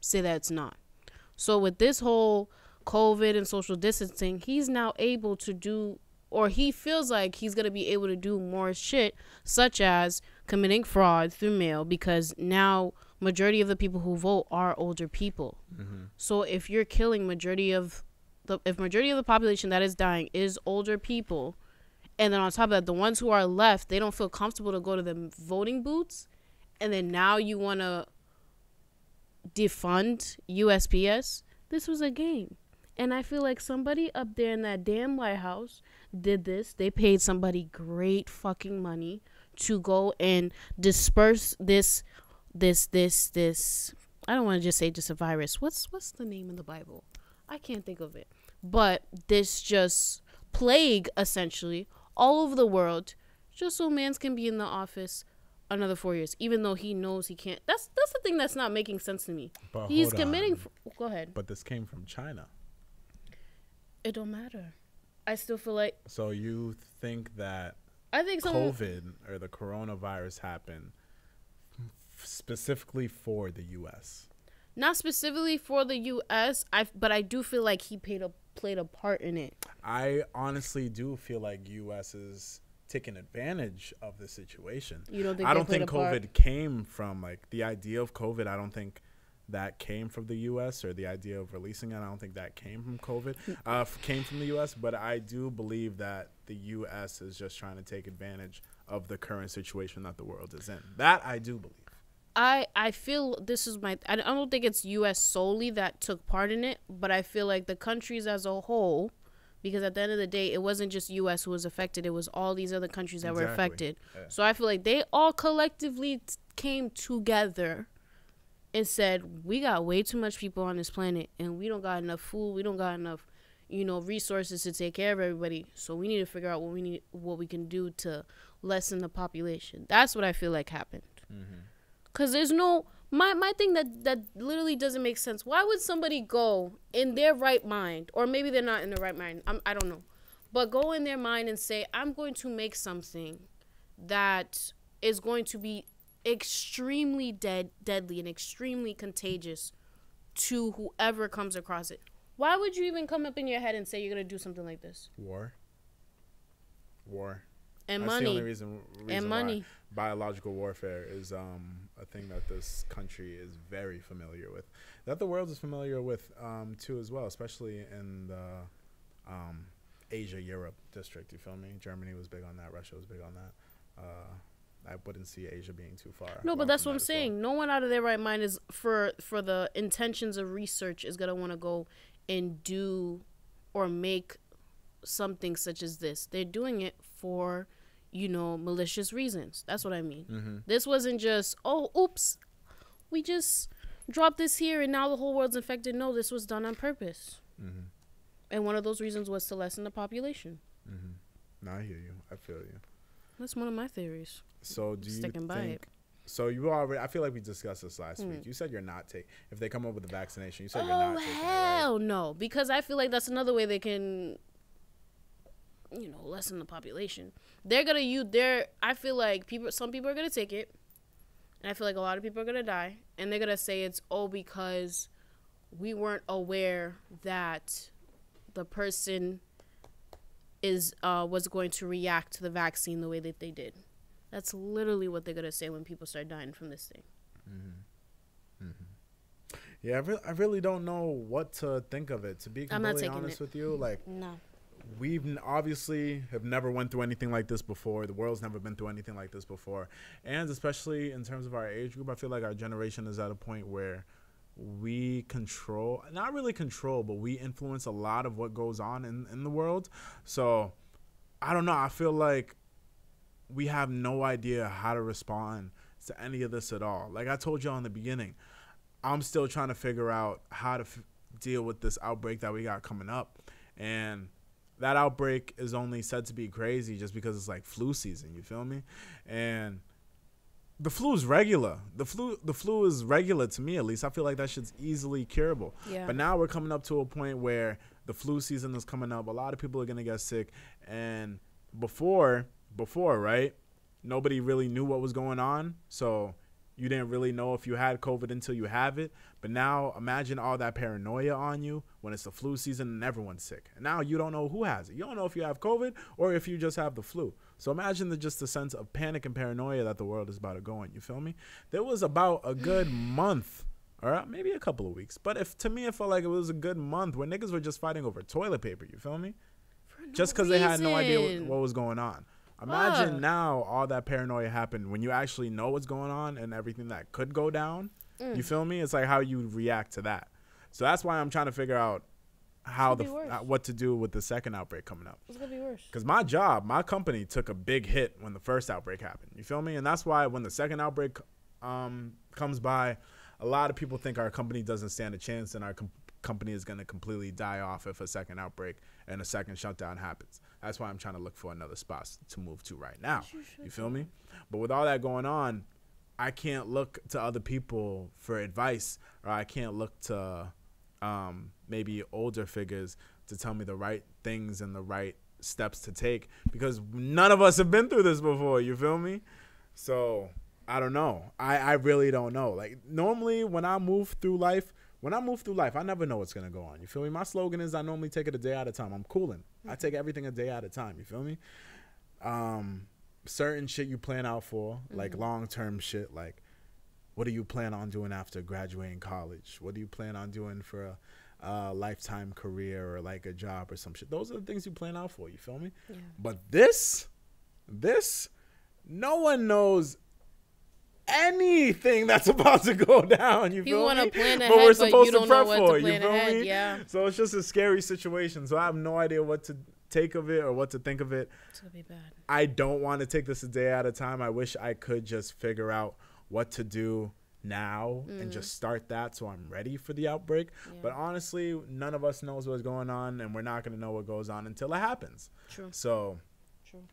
Speaker 3: say that it's not. So with this whole COVID and social distancing, he's now able to do, or he feels like he's going to be able to do more shit, such as committing fraud through mail, because now majority of the people who vote are older people. Mm-hmm. So if you're killing majority of the population that is dying is older people, and then on top of that, the ones who are left, they don't feel comfortable to go to the voting booths, and then now you want to defund USPS. This was a game. And I feel like somebody up there in that damn White House did this. They paid somebody great fucking money to go and disperse this I don't want to just say just a virus. What's the name in the Bible? I can't think of it. But this just plague, essentially, all over the world, just so Mans can be in the office another 4 years, even though he knows he can't. That's the thing that's not making sense to me.
Speaker 2: But
Speaker 3: he's committing. Go ahead.
Speaker 2: But this came from China.
Speaker 3: It don't matter. I still feel like.
Speaker 2: So you think that
Speaker 3: COVID
Speaker 2: or the coronavirus happened specifically for the U.S.?
Speaker 3: Not specifically for the U.S., but I do feel like he played a part in it.
Speaker 2: I honestly do feel like U.S. is taking advantage of the situation.
Speaker 3: You don't think?
Speaker 2: I don't think COVID came from, like, the idea of COVID. I don't think that came from the U.S. or the idea of releasing it. I don't think that came from COVID. Came from the U.S. But I do believe that the U.S. is just trying to take advantage of the current situation that the world is in. That I do believe.
Speaker 3: I feel this is I don't think it's U.S. solely that took part in it, but I feel like the countries as a whole, because at the end of the day, it wasn't just U.S. who was affected. It was all these other countries that were affected. Yeah. So I feel like they all collectively came together and said, we got way too much people on this planet, and we don't got enough food. We don't got enough, resources to take care of everybody. So we need to figure out what we can do to lessen the population. That's what I feel like happened. Mm-hmm. Because there's my thing that literally doesn't make sense. Why would somebody go in their right mind, or maybe they're not in their right mind, I don't know, but go in their mind and say, I'm going to make something that is going to be extremely deadly and extremely contagious to whoever comes across it. Why would you even come up in your head and say you're going to do something like this?
Speaker 2: War.
Speaker 3: And
Speaker 2: That's
Speaker 3: money.
Speaker 2: the only reason
Speaker 3: And money.
Speaker 2: why biological warfare is a thing that this country is very familiar with. That the world is familiar with too as well, especially in the Asia Europe district. You feel me? Germany was big on that. Russia was big on that. I wouldn't see Asia being too far.
Speaker 3: No, but that's what I'm saying. No one out of their right mind is for the intentions of research is gonna want to go and do or make something such as this. They're doing it for, malicious reasons. That's what I mean.
Speaker 2: Mm-hmm.
Speaker 3: This wasn't just, oh, oops, we just dropped this here and now the whole world's infected. No, this was done on purpose.
Speaker 2: Mm-hmm.
Speaker 3: And one of those reasons was to lessen the population.
Speaker 2: Mm-hmm. No, I hear you. I feel you.
Speaker 3: That's one of my theories.
Speaker 2: So do you
Speaker 3: Sticking by
Speaker 2: think?
Speaker 3: it.
Speaker 2: So you already? I feel like we discussed this last week. You said you're not taking. If they come up with a vaccination, you said you're not taking.
Speaker 3: Oh hell no! Because I feel like that's another way they can, lessen the population. They're gonna use their. I feel like some people are gonna take it, and I feel like a lot of people are gonna die, and they're gonna say it's because we weren't aware that the person was going to react to the vaccine the way that they did. That's literally what they're gonna say when people start dying from this thing.
Speaker 2: Mm-hmm. Mm-hmm. Yeah, I really don't know what to think of it. To be completely honest with you, like,
Speaker 3: no,
Speaker 2: we've obviously have never went through anything like this before. The world's never been through anything like this before, and especially in terms of our age group, I feel like our generation is at a point where we not really control, but we influence a lot of what goes on in the world. So I don't know. I feel like we have no idea how to respond to any of this at all. Like I told y'all in the beginning, I'm still trying to figure out how to deal with this outbreak that we got coming up. And that outbreak is only said to be crazy just because it's like flu season, you feel me? And the flu is regular. The flu is regular to me, at least. I feel like that shit's easily curable.
Speaker 3: Yeah.
Speaker 2: But now we're coming up to a point where the flu season is coming up. A lot of people are going to get sick. And before, right, nobody really knew what was going on. So you didn't really know if you had COVID until you have it. But now imagine all that paranoia on you when it's the flu season and everyone's sick. And now you don't know who has it. You don't know if you have COVID or if you just have the flu. So imagine just the sense of panic and paranoia that the world is about to go in. You feel me? There was about a good month, or maybe a couple of weeks. But to me, it felt like it was a good month where niggas were just fighting over toilet paper. You feel me? Just because they had no idea what was going on. Imagine now all that paranoia happened when you actually know what's going on and everything that could go down. You feel me? It's like how you react to that. So that's why I'm trying to figure out what to do with the second outbreak coming up.
Speaker 3: It's gonna be worse.
Speaker 2: Because my company took a big hit when the first outbreak happened. You feel me? And that's why when the second outbreak comes by, a lot of people think our company doesn't stand a chance and our company is going to completely die off if a second outbreak and a second shutdown happens. That's why I'm trying to look for another spot to move to right now. You feel me? But with all that going on, I can't look to other people for advice, or I can't look to maybe older figures to tell me the right things and the right steps to take, because none of us have been through this before. You feel me? So I don't know. I really don't know. Like normally when I move through life, I never know what's going to go on. You feel me? My slogan is I normally take it a day at a time. I'm cooling. I take everything a day at a time. You feel me? Certain shit you plan out for, like long-term shit, like what do you plan on doing after graduating college? What do you plan on doing for a lifetime career or like a job or some shit? Those are the things you plan out for. You feel me? Yeah. But this, no one knows anything that's about to go down. You feel me?
Speaker 3: Want to plan ahead,
Speaker 2: but we're supposed
Speaker 3: but
Speaker 2: to prep for it.
Speaker 3: You
Speaker 2: You feel
Speaker 3: ahead.
Speaker 2: me?
Speaker 3: Yeah.
Speaker 2: So it's just a scary situation. So I have no idea what to take of it or what to think of it.
Speaker 3: It's gonna be bad.
Speaker 2: I don't want to take this a day at a time. I wish I could just figure out what to do now and just start that so I'm ready for the outbreak. Yeah. But honestly, none of us knows what's going on, and we're not going to know what goes on until it happens.
Speaker 3: True.
Speaker 2: So
Speaker 3: True.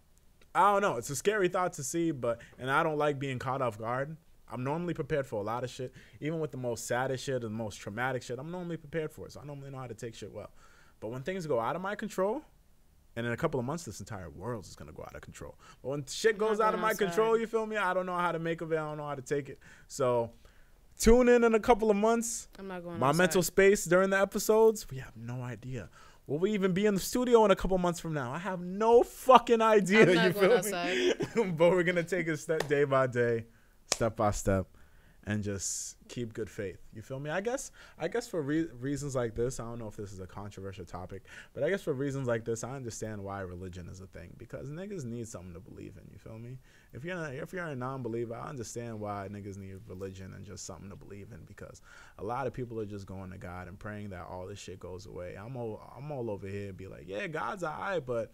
Speaker 2: I don't know. It's a scary thought to see, and I don't like being caught off guard. I'm normally prepared for a lot of shit. Even with the most saddest shit and the most traumatic shit, I'm normally prepared for it. So I normally know how to take shit well. But when things go out of my control, and in a couple of months, this entire world is going to go out of control. But when shit goes out of my control, you feel me? I don't know how to make of it. I don't know how to take it. So tune in a couple of months.
Speaker 3: I'm not going
Speaker 2: My
Speaker 3: outside.
Speaker 2: mental space during the episodes, we have no idea Will we even be in the studio in a couple months from now? I have no fucking idea.
Speaker 3: I'm not
Speaker 2: you
Speaker 3: going
Speaker 2: feel
Speaker 3: outside.
Speaker 2: me? But we're gonna take it day by day, step by step, and just keep good faith. You feel me? I guess for reasons like this, I don't know if this is a controversial topic, but I guess for reasons like this, I understand why religion is a thing, because niggas need something to believe in. You feel me? If you're a non-believer, I understand why niggas need religion and just something to believe in, because a lot of people are just going to God and praying that all this shit goes away. I'm all over here and be like, yeah, God's alright, but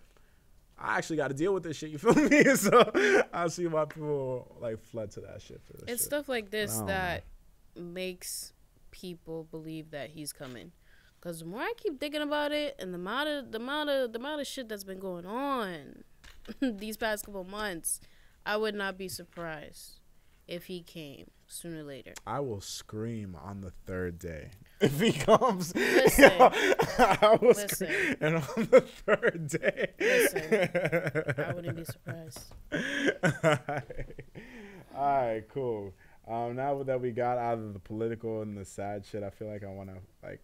Speaker 2: I actually got to deal with this shit. You feel me? So I see why people like fled to that shit for this.
Speaker 3: It's
Speaker 2: shit.
Speaker 3: stuff like this that makes people believe that he's coming. Because the more I keep thinking about it, and the amount of shit that's been going on these past couple months, I would not be surprised if he came sooner or later.
Speaker 2: I will scream on the third day if he comes.
Speaker 3: Listen,
Speaker 2: I will scream, and on the third day,
Speaker 3: listen, I wouldn't be surprised.
Speaker 2: All right, cool. Now that we got out of the political and the sad shit, I feel like I want to like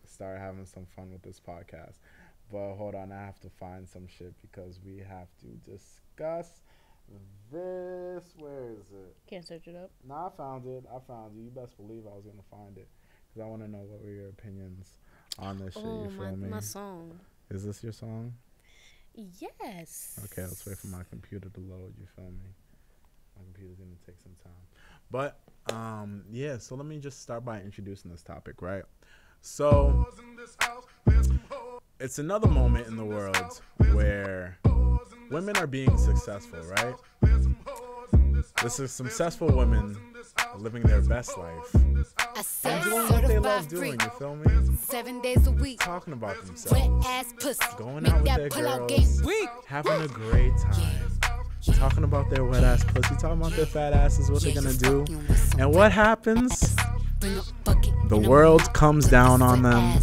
Speaker 2: start having some fun with this podcast. But hold on, I have to find some shit because we have to discuss this. Where is it?
Speaker 3: Can't search it up.
Speaker 2: No, I found it. You best believe I was gonna find it because I want to know what were your opinions on this shit. You feel me?
Speaker 3: My song.
Speaker 2: Is this your song?
Speaker 3: Yes.
Speaker 2: Okay, let's wait for my computer to load. You feel me? My computer's gonna take some time. But yeah. So let me just start by introducing this topic, right? So it's another moment in the world where women are being successful, right? This is successful women living their best life and doing what they love doing, you feel me?
Speaker 4: 7 days a week.
Speaker 2: Talking about themselves, going out with their girls, having a great time, talking about their wet ass pussy, talking about their fat asses, what they're gonna do. And what happens? The world comes down on them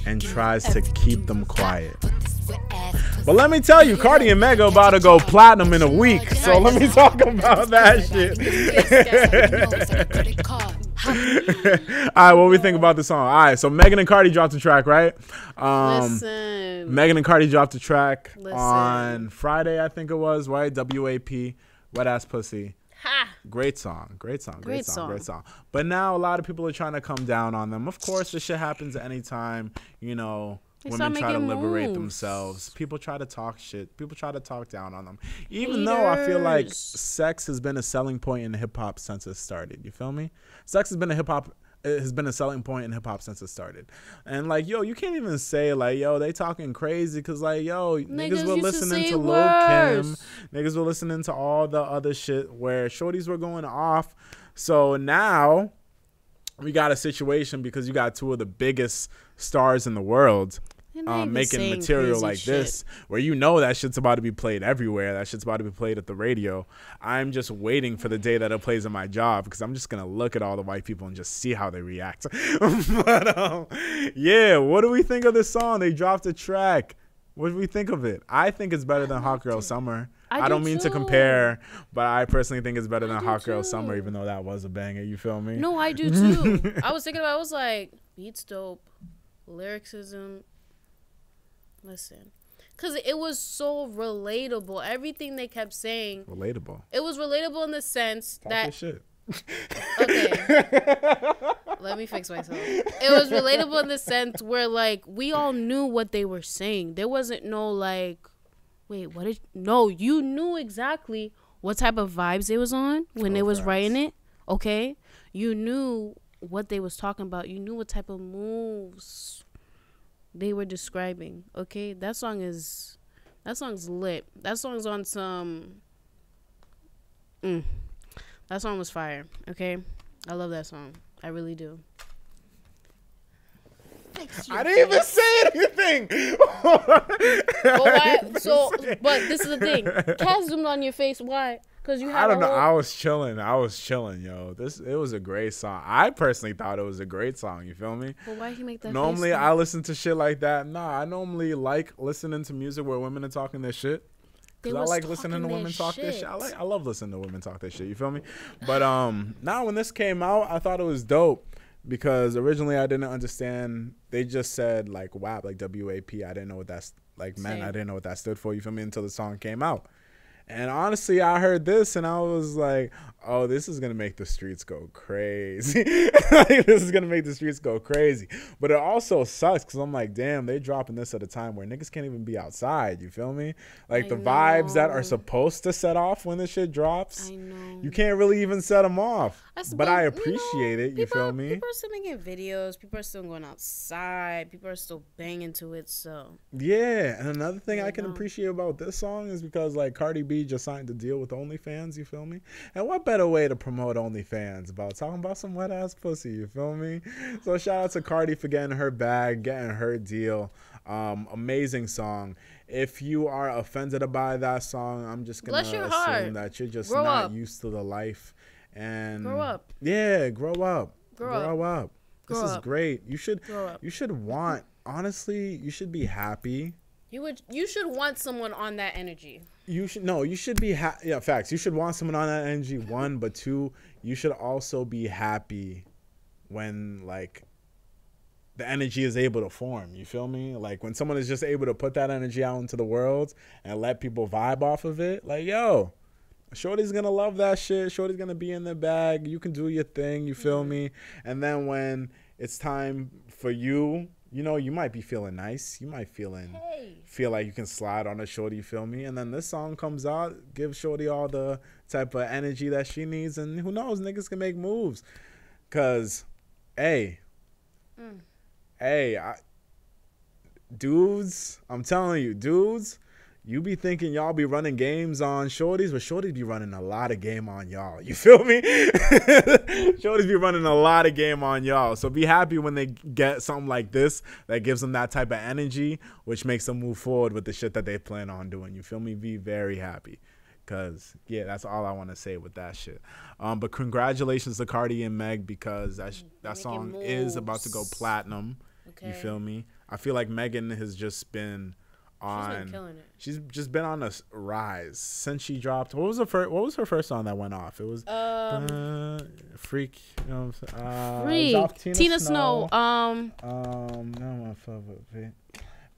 Speaker 2: and tries to keep them quiet. But let me tell you, Cardi and Meg are about to go platinum in a week. So let me talk about that shit. All right, what do we think about the song? All right, so Megan and Cardi dropped a track, right?
Speaker 3: Listen.
Speaker 2: Megan and Cardi dropped a track on Friday, I think it was, right? WAP, Wet Ass Pussy.
Speaker 3: Ha!
Speaker 2: Great song. But now a lot of people are trying to come down on them. Of course, this shit happens at any time, you know. Women try to liberate themselves. People try to talk shit. People try to talk down on them. Even though I feel like sex has been a selling point in hip hop since it started. You feel me? Sex has been a selling point in hip hop since it started. And like, yo, you can't even say like, yo, they talking crazy because like, yo, niggas were listening to Lil Kim. Niggas were listening to all the other shit where shorties were going off. So now we got a situation because you got two of the biggest stars in the world making material like this where you know that shit's about to be played everywhere. That shit's about to be played at the radio. I'm just waiting for the day that it plays in my job because I'm just going to look at all the white people and just see how they react. But yeah, what do we think of this song? They dropped a track. What do we think of it? I think it's better than Hot Girl Summer. I don't mean to compare, but I personally think it's better than Hot Girl Summer, even though that was a banger. You feel me?
Speaker 3: No, I do too. I was thinking about it, I was like, beats dope, lyricism. Listen, because it was so relatable. Everything they kept saying.
Speaker 2: Relatable.
Speaker 3: It was relatable in the sense
Speaker 2: Talk
Speaker 3: that.
Speaker 2: your shit.
Speaker 3: Okay. Let me fix myself. It was relatable in the sense where, like, we all knew what they were saying. There wasn't no, like, wait, what is. No, you knew exactly what type of vibes they was on when they was writing it. Okay? You knew what they was talking about. You knew what type of moves they were describing. Okay? That song's lit. That song's on some. That song was fire. Okay? I love that song. I really do.
Speaker 2: I didn't even say anything.
Speaker 3: But this is the thing. Cass zoomed on your face. Why? Because you had.
Speaker 2: I don't know. I was chilling, yo. It was a great song. I personally thought it was a great song. You feel me?
Speaker 3: Well, why he make that?
Speaker 2: Normally, I listen to shit like that. Nah, I normally like listening to music where women are talking their shit. Because I like listening to women talk their shit. I love listening to women talk their shit. You feel me? But now when this came out, I thought it was dope. because originally I didn't understand. They just said like WAP, like WAP. I didn't know what that's like meant. I didn't know what that stood for. You feel me? Until the song came out. And honestly, I heard this and I was like, oh, this is going to make the streets go crazy. This is going to make the streets go crazy. But it also sucks because I'm like, damn, they dropping this at a time where niggas can't even be outside. You feel me? Like the vibes that are supposed to set off when this shit drops, you can't really even set them off. But I appreciate it. You feel me?
Speaker 3: People are still making videos. People are still going outside. People are still banging to it. So
Speaker 2: yeah. And another thing I can appreciate about this song is because like Cardi B just signed a deal with OnlyFans, you feel me? And what better way to promote OnlyFans about talking about some wet ass pussy, you feel me? So shout out to Cardi for getting her bag, getting her deal. Amazing song. If you are offended by that song, I'm just gonna assume that you're just not used to the life. And
Speaker 3: grow up.
Speaker 2: Yeah, grow up.
Speaker 3: Grow up.
Speaker 2: This is great. You should want, honestly, you should be happy.
Speaker 3: You should want someone on that energy.
Speaker 2: You should be facts. You should want someone on that energy, one, but two, you should also be happy when like the energy is able to form. You feel me? Like when someone is just able to put that energy out into the world and let people vibe off of it, like, yo, shorty's gonna love that shit. Shorty's gonna be in the bag. You can do your thing, you feel me? And then when it's time for you, you know, you might be feeling nice. You might feel like you can slide on a shorty, you feel me? And then this song comes out, give shorty all the type of energy that she needs. And who knows, niggas can make moves. Because, dudes, I'm telling you, dudes, you be thinking y'all be running games on shorties, but shorties be running a lot of game on y'all. You feel me? Shorties be running a lot of game on y'all. So be happy when they get something like this that gives them that type of energy, which makes them move forward with the shit that they plan on doing. You feel me? Be very happy. Because, yeah, that's all I want to say with that shit. But congratulations to Cardi and Meg because that song is about to go platinum. Okay. You feel me? I feel like Megan has just been killing it. She's just been on a rise since she dropped. What was her first song that went off? It was Freak. You know what I'm saying?
Speaker 3: Freak. Tina Snow.
Speaker 2: No,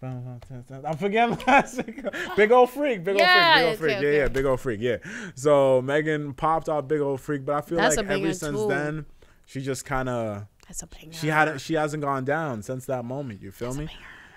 Speaker 2: I'm forgetting Big Old Freak. Big Old Freak. Yeah. So Megan popped off Big Old Freak, but I feel like ever since then, she just kind of she hasn't gone down since that moment. You feel me?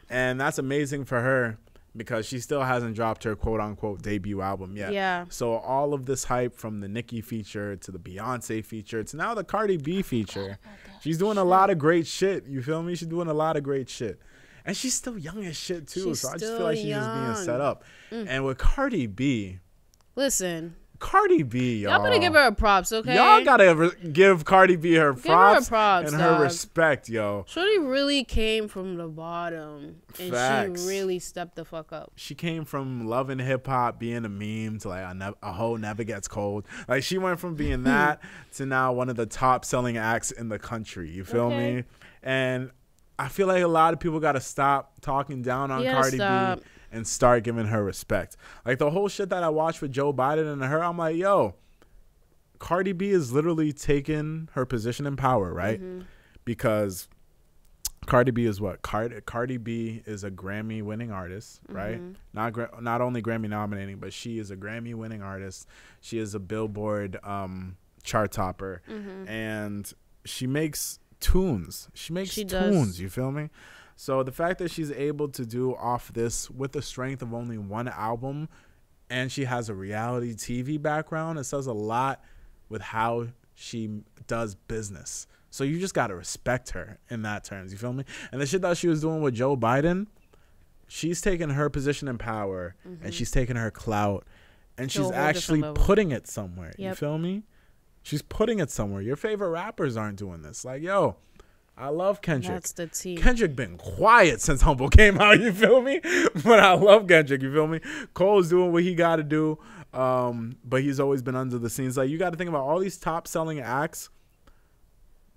Speaker 2: And that's amazing for her. Because she still hasn't dropped her quote-unquote debut album yet. Yeah. So all of this hype from the Nicki feature to the Beyonce feature to now the Cardi B feature. She's doing a lot of great shit. You feel me? She's doing a lot of great shit. And she's still young as shit, too. So I just feel like she's just being set up. And with Cardi B.
Speaker 3: Listen.
Speaker 2: Cardi B, y'all.
Speaker 3: Y'all better give her props, okay?
Speaker 2: Y'all gotta give Cardi B her props and her respect, yo.
Speaker 3: Shorty really came from the bottom. And she really stepped the fuck up.
Speaker 2: She came from loving hip-hop, being a meme, to like a hoe never gets cold. Like, she went from being that to now one of the top-selling acts in the country. You feel me? And I feel like a lot of people gotta stop talking down on Cardi B. And start giving her respect. Like the whole shit that I watched with Joe Biden and her, I'm like, yo, Cardi B is literally taking her position in power, right? Because Cardi B is what? Cardi B is a Grammy-winning artist, right? Not only Grammy-nominating, but she is a Grammy-winning artist. She is a Billboard chart topper. And she makes tunes. She makes tunes, you feel me? So the fact that she's able to do off this with the strength of only one album and she has a reality TV background, it says a lot with how she does business. So you just got to respect her in that terms. You feel me? And the shit that she was doing with Joe Biden, she's taking her position in power and she's taking her clout and she's actually putting it somewhere. You feel me? She's putting it somewhere. Your favorite rappers aren't doing this. Like, yo, I love Kendrick.
Speaker 3: That's the tea.
Speaker 2: Kendrick been quiet since Humble came out, you feel me? But I love Kendrick, you feel me? Cole's doing what he got to do, but he's always been under the scenes. Like, you got to think about all these top-selling acts.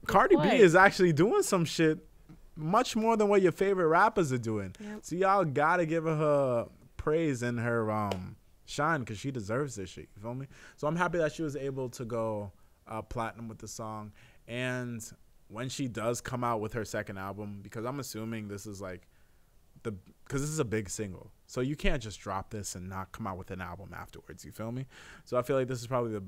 Speaker 2: Cardi B is actually doing some shit much more than what your favorite rappers are doing. So y'all got to give her praise and her shine because she deserves this shit, you feel me? So I'm happy that she was able to go platinum with the song. And when she does come out with her second album, because I'm assuming this is like because this is a big single, so you can't just drop this and not come out with an album afterwards. You feel me? So I feel like this is probably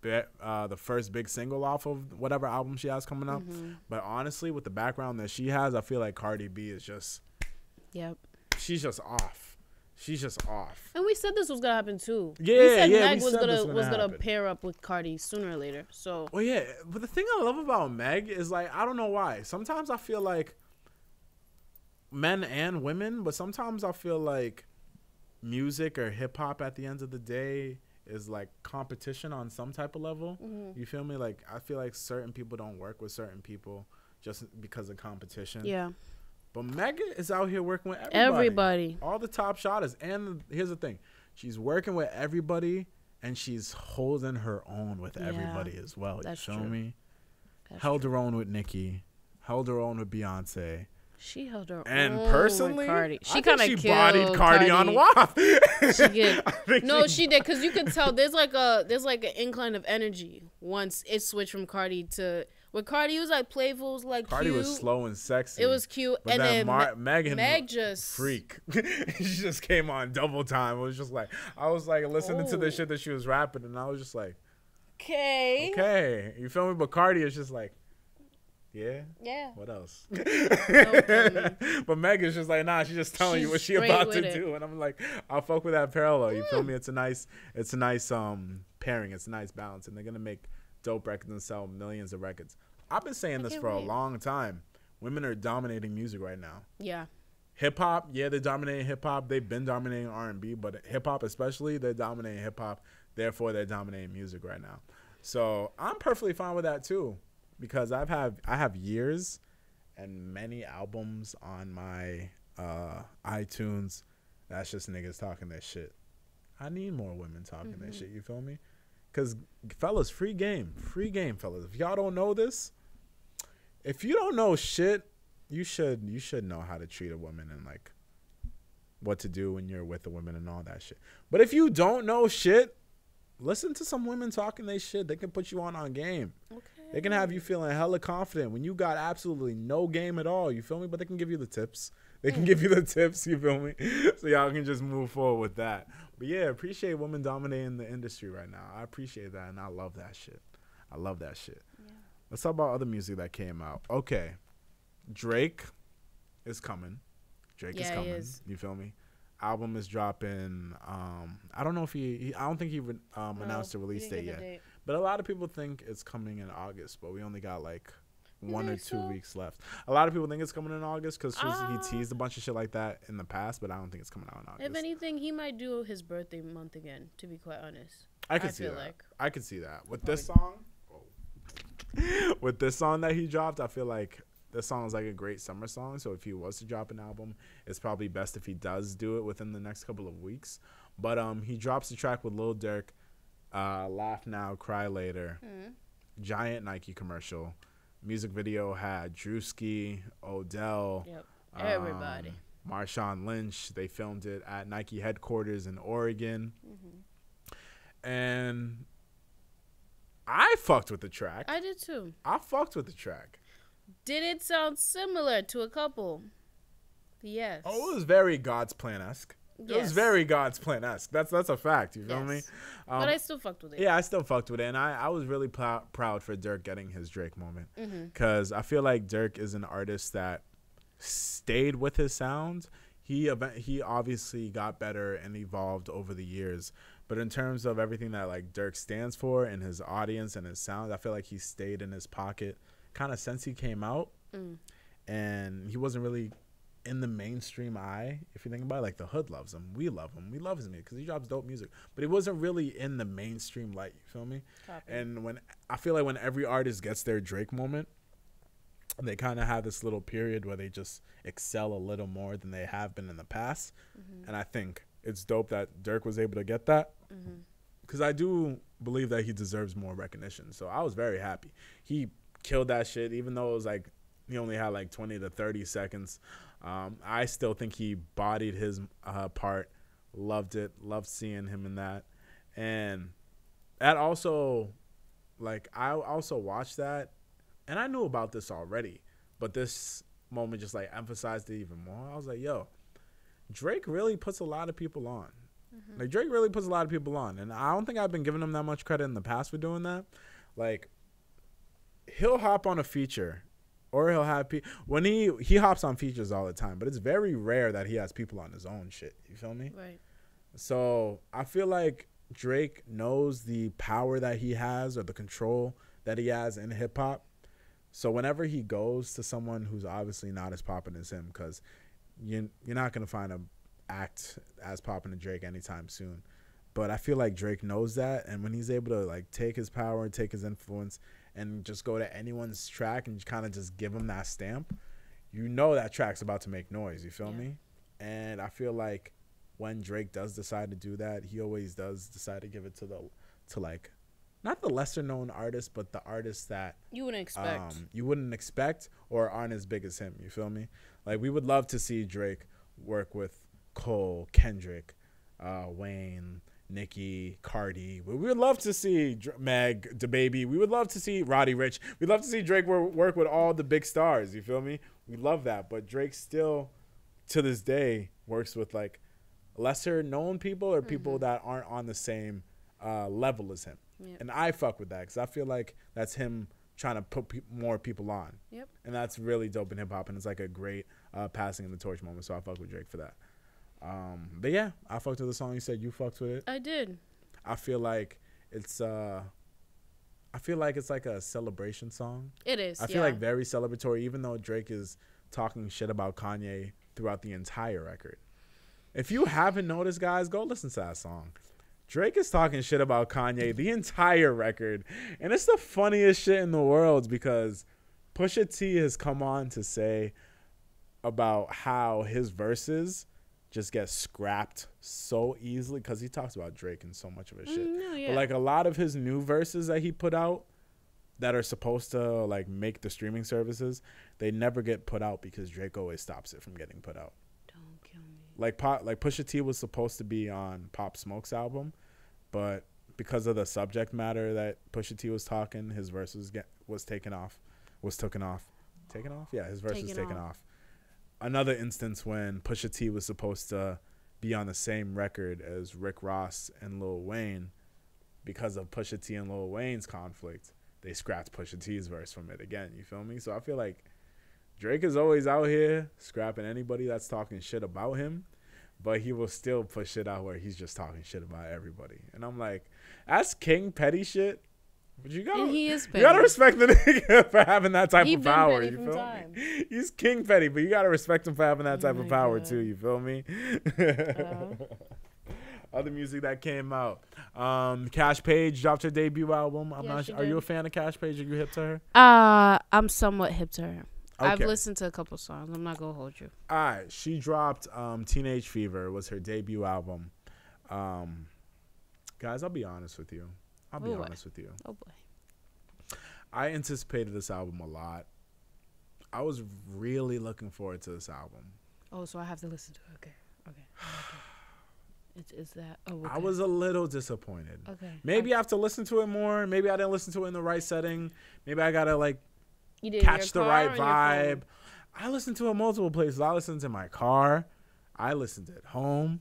Speaker 2: the first big single off of whatever album she has coming up. But honestly, with the background that she has, I feel like Cardi B is just, she's just off. She's just off.
Speaker 3: And we said this was gonna happen too.
Speaker 2: Yeah,
Speaker 3: we said
Speaker 2: yeah,
Speaker 3: Meg
Speaker 2: we
Speaker 3: was
Speaker 2: said
Speaker 3: gonna pair up with Cardi sooner or later. So
Speaker 2: well, yeah. But the thing I love about Meg is like, I don't know why. Sometimes I feel like men and women, but sometimes I feel like music or hip hop at the end of the day is like competition on some type of level. You feel me? Like I feel like certain people don't work with certain people just because of competition.
Speaker 3: yeah,
Speaker 2: But Megan is out here working with
Speaker 3: everybody.
Speaker 2: All the top shotters. And here's the thing. She's working with everybody and she's holding her own with everybody as well.
Speaker 3: That's
Speaker 2: you feel
Speaker 3: true.
Speaker 2: me?
Speaker 3: That's
Speaker 2: Held her own with Nicki. Held her own with Beyonce.
Speaker 3: She held her
Speaker 2: And
Speaker 3: own
Speaker 2: personally,
Speaker 3: with Cardi.
Speaker 2: I
Speaker 3: She kind of
Speaker 2: think she bodied Cardi on WAP.
Speaker 3: She did. No, she did, because you could tell there's like an incline of energy once it switched from Cardi to with Cardi. It was like playful, it was like
Speaker 2: Cardi
Speaker 3: cute.
Speaker 2: was slow and sexy.
Speaker 3: It was cute,
Speaker 2: But
Speaker 3: and then
Speaker 2: Megan
Speaker 3: Meg just
Speaker 2: freak. She just came on double time. It was just like I was like listening to the shit that she was rapping, and I was just like, okay, you feel me? But Cardi is just like, yeah. What else? But Meg is just like, nah. She's just telling you what she about to do, and I'm like, I'll fuck with that parallel. You feel me? It's a nice pairing. It's a nice balance, and they're gonna make dope records and sell millions of records. I've been saying this for a long time. Women are dominating music right now.
Speaker 3: Yeah.
Speaker 2: Hip hop, they're dominating hip hop. They've been dominating R&B, but hip hop especially, they're dominating hip hop. Therefore, they're dominating music right now. So I'm perfectly fine with that too, because I have years and many albums on my iTunes. That's just niggas talking their shit. I need more women talking their shit. You feel me? Because fellas, free game, fellas. If y'all don't know this, if you don't know shit, you should know how to treat a woman and like what to do when you're with a woman and all that shit. But if you don't know shit, listen to some women talking their shit. They can put you on game. Okay. They can have you feeling hella confident when you got absolutely no game at all. You feel me? But they can give you the tips. They can give you the tips. You feel me? So y'all can just move forward with that. But yeah, appreciate women dominating the industry right now. I appreciate that, and I love that shit. Yeah. Let's talk about other music that came out. Okay. Drake is coming. Is coming. Is. You feel me? Album is dropping. I don't know if I don't think he announced a release date yet. But a lot of people think it's coming in August, but we only got like 1 or 2 weeks left. A lot of people think it's coming in August because he teased a bunch of shit like that in the past, but I don't think it's coming out in August.
Speaker 3: If anything, he might do his birthday month again, to be quite honest.
Speaker 2: I could see that. I could see that. With this song, that he dropped, I feel like this song is like a great summer song. So if he was to drop an album, it's probably best if he does do it within the next couple of weeks. But he drops the track with Lil Durk, Laugh Now, Cry Later, giant Nike commercial. Music video had Drewski, Odell,
Speaker 3: everybody,
Speaker 2: Marshawn Lynch. They filmed it at Nike headquarters in Oregon, and I fucked with the track.
Speaker 3: I did too.
Speaker 2: I fucked with the track.
Speaker 3: Did it sound similar to a couple? Yes.
Speaker 2: Oh, it was very God's Plan-esque. It was very God's Plan-esque. That's a fact. You feel me?
Speaker 3: But I still fucked with it.
Speaker 2: Yeah, I still fucked with it. And I was really proud for Durk getting his Drake moment. Because I feel like Durk is an artist that stayed with his sound. He obviously got better and evolved over the years. But in terms of everything that like Durk stands for and his audience and his sound, I feel like he stayed in his pocket kind of since he came out. And he wasn't really in the mainstream eye, if you think about it. Like the hood loves him, we love him, we love his music because he drops dope music, but he wasn't really in the mainstream light. You feel me? And when I feel like when every artist gets their Drake moment, they kind of have this little period where they just excel a little more than they have been in the past. And I think it's dope that Durk was able to get that, because I do believe that he deserves more recognition. So I was very happy he killed that shit, even though it was like he only had like 20 to 30 seconds. I still think he bodied his part. Loved it. Loved seeing him in that. And that also, like, I also watched that and I knew about this already, but this moment just like emphasized it even more. I was like, yo, Drake really puts a lot of people on. Like, Drake really puts a lot of people on, and I don't think I've been giving him that much credit in the past for doing that. Like, he'll hop on a feature, or he'll have when he hops on features all the time, but it's very rare that he has people on his own shit. You feel me?
Speaker 3: Right.
Speaker 2: So I feel like Drake knows the power that he has or the control that he has in hip hop. So whenever he goes to someone who's obviously not as popping as him, because you're not gonna find a act as popping to Drake anytime soon, but I feel like Drake knows that, and when he's able to like take his power, take his influence, and just go to anyone's track and kind of just give him that stamp, you know that track's about to make noise. You feel me? And I feel like when Drake does decide to do that, he always does decide to give it to like not the lesser known artists, but the artists that
Speaker 3: you wouldn't expect
Speaker 2: or aren't as big as him. You feel me? Like, we would love to see Drake work with Cole, Kendrick, Wayne, Nicki, Cardi. We would love to see Meg, DaBaby. We would love to see Roddy Ricch. We'd love to see Drake work with all the big stars. You feel me? We love that. But Drake still, to this day, works with like lesser known people or people that aren't on the same level as him. Yep. And I fuck with that because I feel like that's him trying to put more people on.
Speaker 3: Yep. And
Speaker 2: that's really dope in hip hop, and it's like a great passing of the torch moment. So I fuck with Drake for that. But yeah, I fucked with the song. You said you fucked with it.
Speaker 3: I did.
Speaker 2: I feel like it's like a celebration song.
Speaker 3: It is.
Speaker 2: I feel like very celebratory, even though Drake is talking shit about Kanye throughout the entire record. If you haven't noticed, guys, go listen to that song. Drake is talking shit about Kanye the entire record, and it's the funniest shit in the world because Pusha T has come on to say about how his verses just get scrapped so easily because he talks about Drake and so much of his shit. But like a lot of his new verses that he put out that are supposed to like make the streaming services, they never get put out because Drake always stops it from getting put out.
Speaker 3: Don't kill me.
Speaker 2: Like Pusha T was supposed to be on Pop Smoke's album, but because of the subject matter that Pusha T was talking, his verses was taken off. Yeah, his verse was taken off. Another instance when Pusha T was supposed to be on the same record as Rick Ross and Lil Wayne, because of Pusha T and Lil Wayne's conflict, they scrapped Pusha T's verse from it again. You feel me? So I feel like Drake is always out here scrapping anybody that's talking shit about him, but he will still put shit out where he's just talking shit about everybody. And I'm like, that's King Petty shit. But you gotta respect the nigga for having that type of power. You feel me? He's King Petty, but you gotta respect him for having that type of power too. You feel me? Other music that came out, Cash Page dropped her debut album. I'm not sure. Are you a fan of Cash Page? Are you hip to her?
Speaker 3: I'm somewhat hip to her. Okay. I've listened to a couple songs. I'm not gonna hold you.
Speaker 2: All right, she dropped Teenage Fever was her debut album. Guys, I'll be honest with you. Oh boy. I anticipated this album a lot. I was really looking forward to this album.
Speaker 3: Oh, so I have to listen to it. Okay. It's that. Oh, okay.
Speaker 2: I was a little disappointed.
Speaker 3: Okay.
Speaker 2: Maybe I have to listen to it more. Maybe I didn't listen to it in the right setting. Maybe I gotta catch the right vibe. I listened to it multiple places. I listened to my car. I listened to it at home.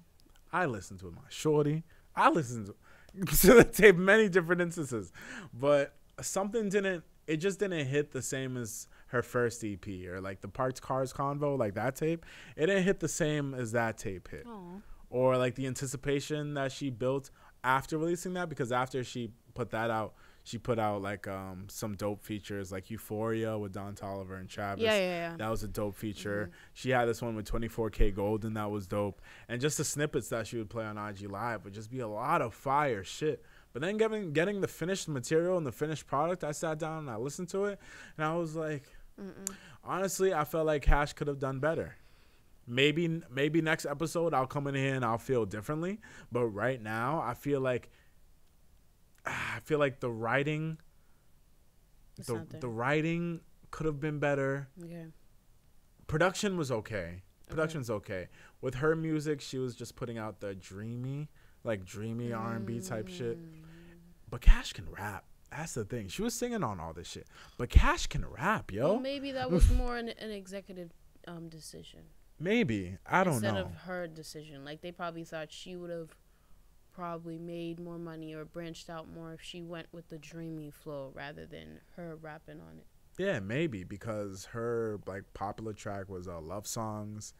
Speaker 2: I listened to it with my shorty. I listened to the tape many different instances, but something just didn't hit the same as her first EP or like the Parts Cars Convo, like that tape. It didn't hit the same as that tape hit.
Speaker 3: Aww.
Speaker 2: Or like the anticipation that she built after releasing that, because after she put that out, she put out like some dope features like Euphoria with Don Toliver and Travis.
Speaker 3: Yeah.
Speaker 2: That was a dope feature. She had this one with 24K Golden that was dope. And just the snippets that she would play on IG Live would just be a lot of fire shit. But then getting the finished material and the finished product, I sat down and I listened to it. And I was like, honestly, I felt like Cash could have done better. Maybe next episode I'll come in here and I'll feel differently. But right now I feel like the writing, the writing could have been better.
Speaker 3: Okay.
Speaker 2: Production was okay. Production's okay. With her music, she was just putting out the dreamy R&B type shit. But Cash can rap. That's the thing. She was singing on all this shit. But Cash can rap, yo.
Speaker 3: Well, maybe that was more an executive decision.
Speaker 2: Maybe. I don't know.
Speaker 3: Instead of her decision. Like, they probably thought she would have probably made more money or branched out more if she went with the dreamy flow rather than her rapping on it.
Speaker 2: Yeah, maybe. Because her, like, popular track was Love Songs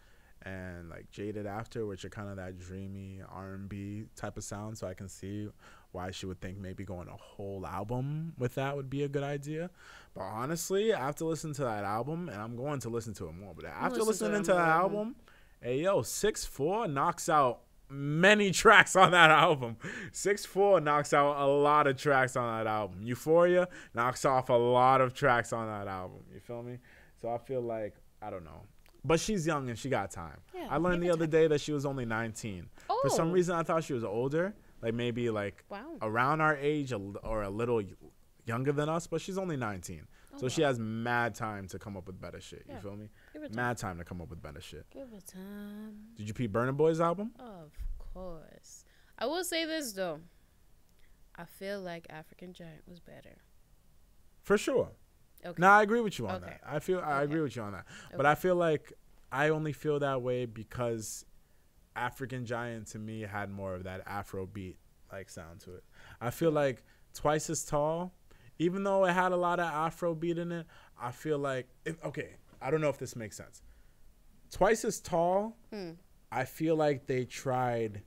Speaker 2: and, like, Jaded After, which are kind of that dreamy R&B type of sound. So I can see why she would think maybe going a whole album with that would be a good idea. But honestly, after listening to that album, and I'm going to listen to it more, but after listening to that album, hey, yo, 6'4" knocks out many tracks on that album. 6'4" knocks out a lot of tracks on that album. Euphoria knocks off a lot of tracks on that album. You feel me? So I feel like, I don't know. But she's young and she got time. Yeah, I learned the other day that she was only 19. Oh. For some reason, I thought she was older. Like maybe like around our age or a little younger than us, but she's only 19. So she has mad time to come up with better shit. You feel me? Mad time to come up with better shit.
Speaker 3: Give her time.
Speaker 2: Did you peep Burna Boy's album?
Speaker 3: Of course. I will say this, though. I feel like African Giant was better.
Speaker 2: For sure. Okay. No, I agree with you on that. I agree with you on that. But I feel like I only feel that way because African Giant to me had more of that Afro beat like sound to it. I feel like Twice as Tall, even though it had a lot of Afro beat in it, I feel like I don't know if this makes sense. Twice as Tall, I feel like they tried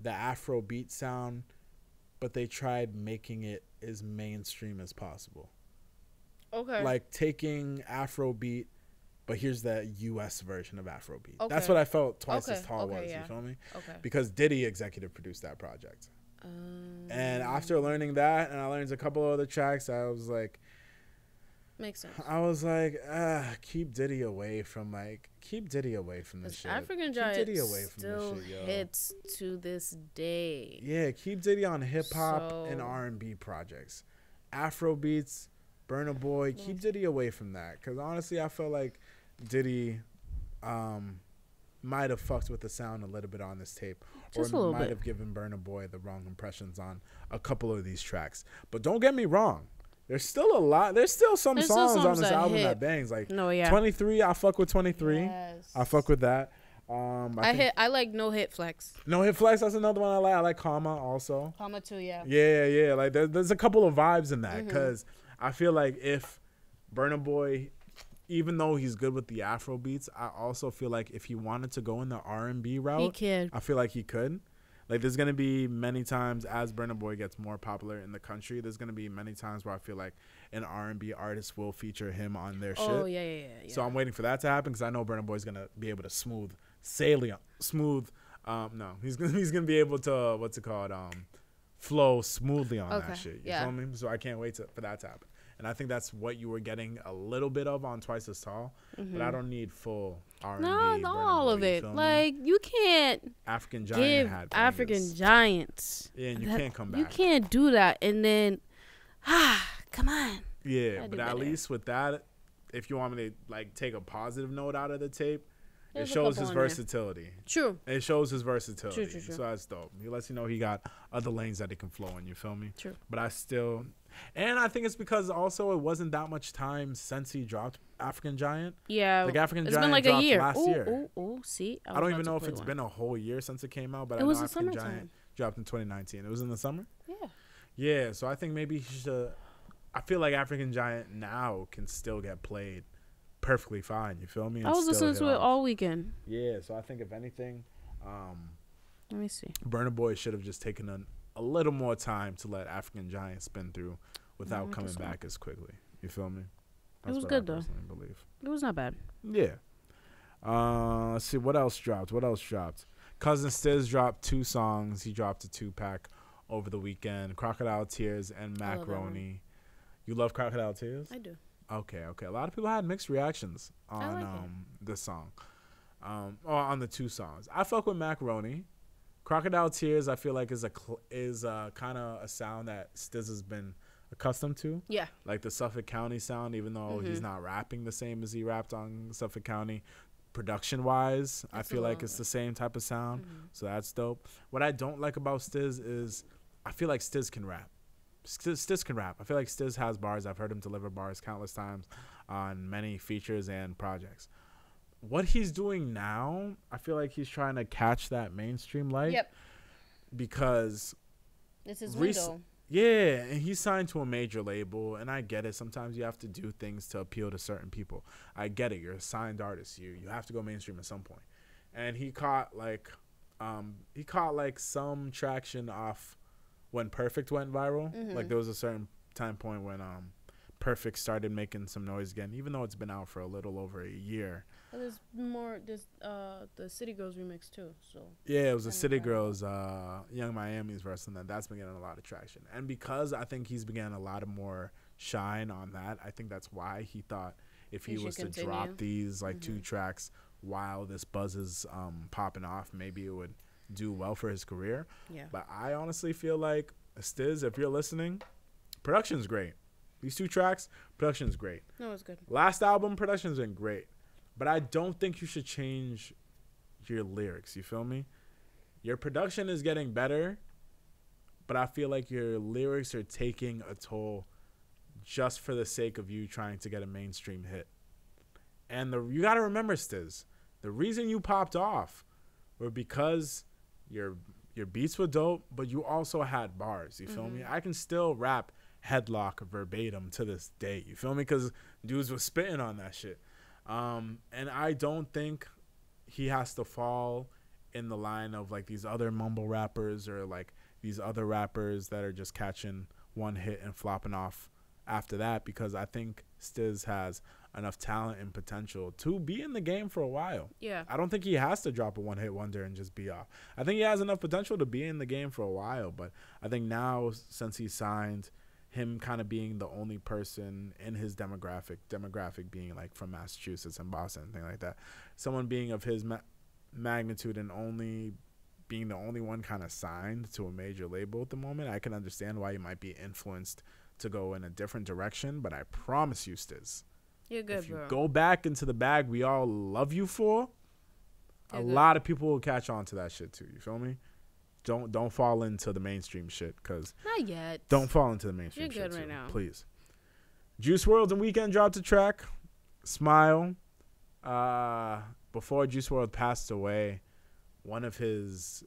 Speaker 2: the Afro beat sound, but they tried making it as mainstream as possible. Okay. Like taking Afro beat, but here's the U.S. version of Afrobeat. Okay. That's what I felt Twice as Tall was. Yeah. You feel me? Okay. Because Diddy executive produced that project. And after learning that, and I learned a couple of other tracks, I was like,
Speaker 3: makes sense.
Speaker 2: I was like, keep Diddy away from this shit.
Speaker 3: African Giant still hits to this day.
Speaker 2: Yeah, keep Diddy on hip hop and R&B projects. Afro beats. Burna Boy, keep Diddy away from that. Because honestly, I felt like Diddy might have fucked with the sound a little bit on this tape. Just or might have given Burna Boy the wrong impressions on a couple of these tracks. But don't get me wrong. There's still a lot. There's still some songs on this album that bangs. Like 23, I fuck with 23. Yes. I fuck with that.
Speaker 3: I like No Hit Flex.
Speaker 2: No Hit Flex, that's another one I like. I like Karma also.
Speaker 3: Karma too, yeah.
Speaker 2: Yeah. Like there's a couple of vibes in that because I feel like if Burna Boy, even though he's good with the Afro beats, I also feel like if he wanted to go in the R&B route,
Speaker 3: he could.
Speaker 2: I feel like he could. Like there's going to be many times as Burna Boy gets more popular in the country, there's going to be many times where I feel like an R&B artist will feature him on their shit.
Speaker 3: Oh, yeah.
Speaker 2: So I'm waiting for that to happen because I know Burna Boy's going to be able to he's going to be able to, flow smoothly on that shit. You feel me? So I can't wait for that to happen. And I think that's what you were getting a little bit of on Twice as Tall. But I don't need full R&B.
Speaker 3: Not all of it. Like, you can't
Speaker 2: African Giant had
Speaker 3: African Giants.
Speaker 2: Yeah, and you can't come back.
Speaker 3: You can't do that. And then, come on.
Speaker 2: Yeah, but at least with that, if you want me to, like, take a positive note out of the tape, it shows his versatility.
Speaker 3: True.
Speaker 2: It shows his versatility.
Speaker 3: True.
Speaker 2: So that's dope. He lets you know he got other lanes that he can flow in. You feel me?
Speaker 3: True.
Speaker 2: But I still... And I think it's because also it wasn't that much time since he dropped African Giant.
Speaker 3: Yeah.
Speaker 2: Like African Giant
Speaker 3: been like
Speaker 2: dropped
Speaker 3: a year.
Speaker 2: last year.
Speaker 3: See?
Speaker 2: I don't even know if it's been a whole year since it came out, but I know African Giant dropped in 2019. It was in the summer?
Speaker 3: Yeah.
Speaker 2: Yeah, so I think maybe he should... I feel like African Giant now can still get played perfectly fine. You feel me?
Speaker 3: I was listening to it all weekend.
Speaker 2: Yeah, so I think if anything...
Speaker 3: let me see.
Speaker 2: Burna Boy should have just taken a little more time to let African Giant spin through without coming back as quickly. You feel me?
Speaker 3: That's it was good though. Believe. It was not bad.
Speaker 2: Yeah. Let's see what else dropped. Cousin Stiz dropped 2 songs. He dropped a 2-pack over the weekend. Crocodile Tears and Macaroni. You love Crocodile Tears?
Speaker 3: I do.
Speaker 2: Okay. A lot of people had mixed reactions on this song. Or on the 2 songs. I fuck with Macaroni. Crocodile Tears, I feel like is kind of a sound that Stiz has been accustomed to.
Speaker 3: Yeah.
Speaker 2: Like the Suffolk County sound, even though he's not rapping the same as he rapped on Suffolk County. Production-wise, I feel like it's the same type of sound. So that's dope. What I don't like about Stiz is I feel like Stiz can rap. Stiz can rap. I feel like Stiz has bars. I've heard him deliver bars countless times on many features and projects. What he's doing now, I feel like he's trying to catch that mainstream light.
Speaker 3: Yep.
Speaker 2: Because
Speaker 3: This is window.
Speaker 2: yeah, and he's signed to a major label, and I get it. Sometimes you have to do things to appeal to certain people. I get it. You're a signed artist. You have to go mainstream at some point. And he caught like some traction off when Perfect went viral.
Speaker 3: Mm-hmm.
Speaker 2: Like there was a certain time point when Perfect started making some noise again, even though it's been out for a little over a year.
Speaker 3: Well, there's more. There's the City Girls remix too. So
Speaker 2: Yeah, it was the City Girls, Young Miami's verse, and that's been getting a lot of traction. And because I think he's been getting a lot of more shine on that, I think that's why he thought if he was to drop these like 2 tracks while this buzz is popping off, maybe it would do well for his career.
Speaker 3: Yeah.
Speaker 2: But I honestly feel like Stiz, if you're listening, production's great. These 2 tracks, production's great.
Speaker 3: No, it's good.
Speaker 2: Last album, production's been great. But I don't think you should change your lyrics. You feel me? Your production is getting better, but I feel like your lyrics are taking a toll just for the sake of you trying to get a mainstream hit. And you got to remember, Stiz, the reason you popped off were because your beats were dope, but you also had bars. You feel me? I can still rap Headlock verbatim to this day. You feel me? Because dudes was spitting on that shit. And I don't think he has to fall in the line of like these other mumble rappers or like these other rappers that are just catching one hit and flopping off after that, because I think Stiz has enough talent and potential to be in the game for a while.
Speaker 3: Yeah.
Speaker 2: I don't think he has to drop a one-hit wonder and just be off. I think he has enough potential to be in the game for a while, but I think now since he's signed, him kind of being the only person in his demographic being like from Massachusetts and Boston and things like that, someone being of his magnitude and only being the only one kind of signed to a major label at the moment, I can understand why he might be influenced to go in a different direction. But I promise you, Stiz,
Speaker 3: you're good,
Speaker 2: if you
Speaker 3: bro.
Speaker 2: go back into the bag we all love you for, a lot of people will catch on to that shit too. You feel me? Don't fall into the mainstream shit, because
Speaker 3: Not yet.
Speaker 2: don't fall into the mainstream
Speaker 3: You're
Speaker 2: shit
Speaker 3: good right
Speaker 2: too,
Speaker 3: now.
Speaker 2: please. Juice WRLD and Weeknd dropped a track, Smile. Before Juice WRLD passed away, one of his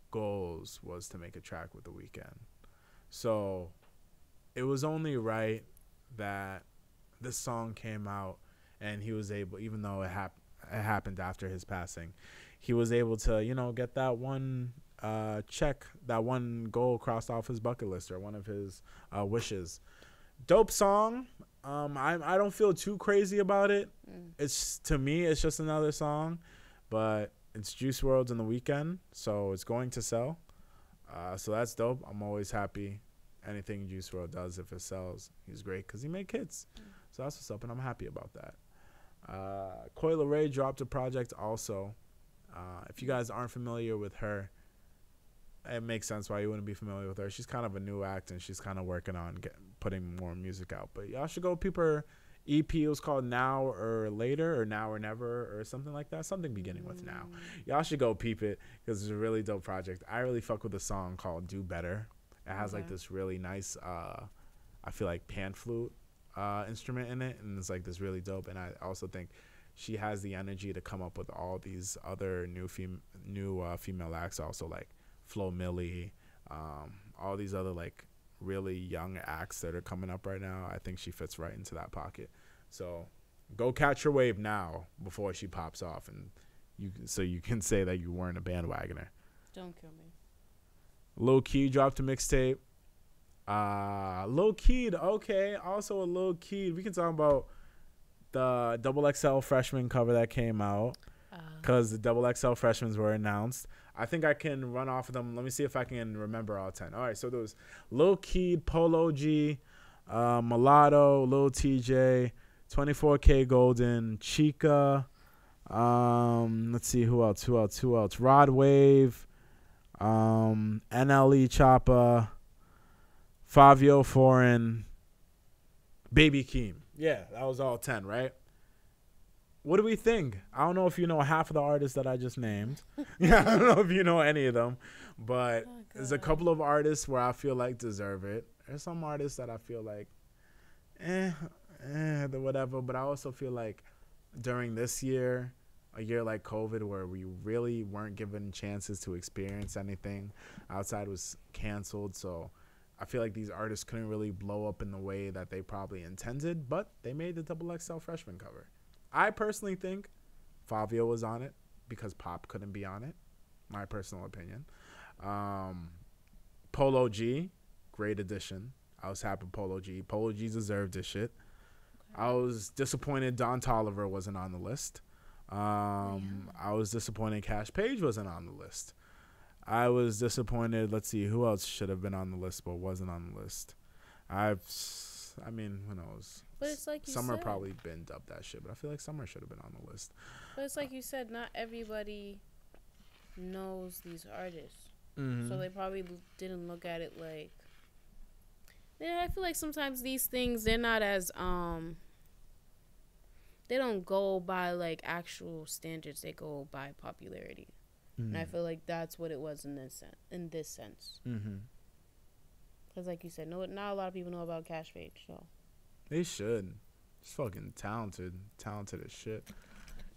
Speaker 2: goals was to make a track with The Weeknd. So it was only right that this song came out and he was able, even though it happened after his passing, he was able to, get that one check, that one goal crossed off his bucket list, or one of his wishes. Dope song. I don't feel too crazy about it. It's, to me, it's just another song, but it's Juice WRLD and The Weeknd, so it's going to sell. So that's dope. I'm always happy. Anything Juice WRLD does, if it sells, he's great because he make hits. So that's what's up, and I'm happy about that. Coi Leray dropped a project also. If you guys aren't familiar with her, it makes sense why you wouldn't be familiar with her. She's kind of a new act, and she's kind of working on putting more music out. But y'all should go peep her EP. It was called Now or Later, or Now or Never, or something like that. Something beginning with Now. Y'all should go peep it because it's a really dope project. I really fuck with a song called Do Better. It has like this really nice, I feel like pan flute instrument in it, and it's like this really dope. And I also think she has the energy to come up with all these other new female acts, also like Flo Milli, all these other like really young acts that are coming up right now. I think she fits right into that pocket. So go catch her wave now before she pops off, and you can say that you weren't a bandwagoner.
Speaker 3: Don't kill me.
Speaker 2: Lil Keed dropped a mixtape. Lil Keed, okay. Also a Lil Keed. We can talk about the XXL freshman cover that came out, because the XXL freshmen were announced. I think I can run off of them. Let me see if I can remember all 10. All right, so there was Lil Keed, Polo G, Mulatto, Lil TJ, 24K Golden, Chica. Let's see who else. Rod Wave, NLE Choppa, Fabio Foreign, Baby Keem. Yeah, that was all 10, right? What do we think? I don't know if you know half of the artists that I just named. Yeah, I don't know if you know any of them, but There's a couple of artists where I feel like deserve it. There's some artists that I feel like, whatever. But I also feel like during this year, a year like COVID, where we really weren't given chances to experience anything, outside was canceled. So I feel like these artists couldn't really blow up in the way that they probably intended, but they made the XXL freshman cover. I personally think Fabio was on it because Pop couldn't be on it. My personal opinion. Polo G, great addition. I was happy Polo G. Polo G deserved this shit. Okay. I was disappointed Don Toliver wasn't on the list. I was disappointed Cash Page wasn't on the list. I was disappointed. Let's see, who else should have been on the list but wasn't on the list. I mean, who knows? But it's like you Summer said. Probably binned up that shit, but I feel like Summer should have been on the list.
Speaker 3: But it's like you said, not everybody knows these artists. Mm-hmm. So they probably didn't look at it like... Yeah, I feel like sometimes these things, they're not as... They don't go by, like, actual standards. They go by popularity. Mm-hmm. And I feel like that's what it was in this sense. Mm-hmm. Because, like you said, not a lot of people know about Cash Page, so...
Speaker 2: They should. It's fucking talented as shit.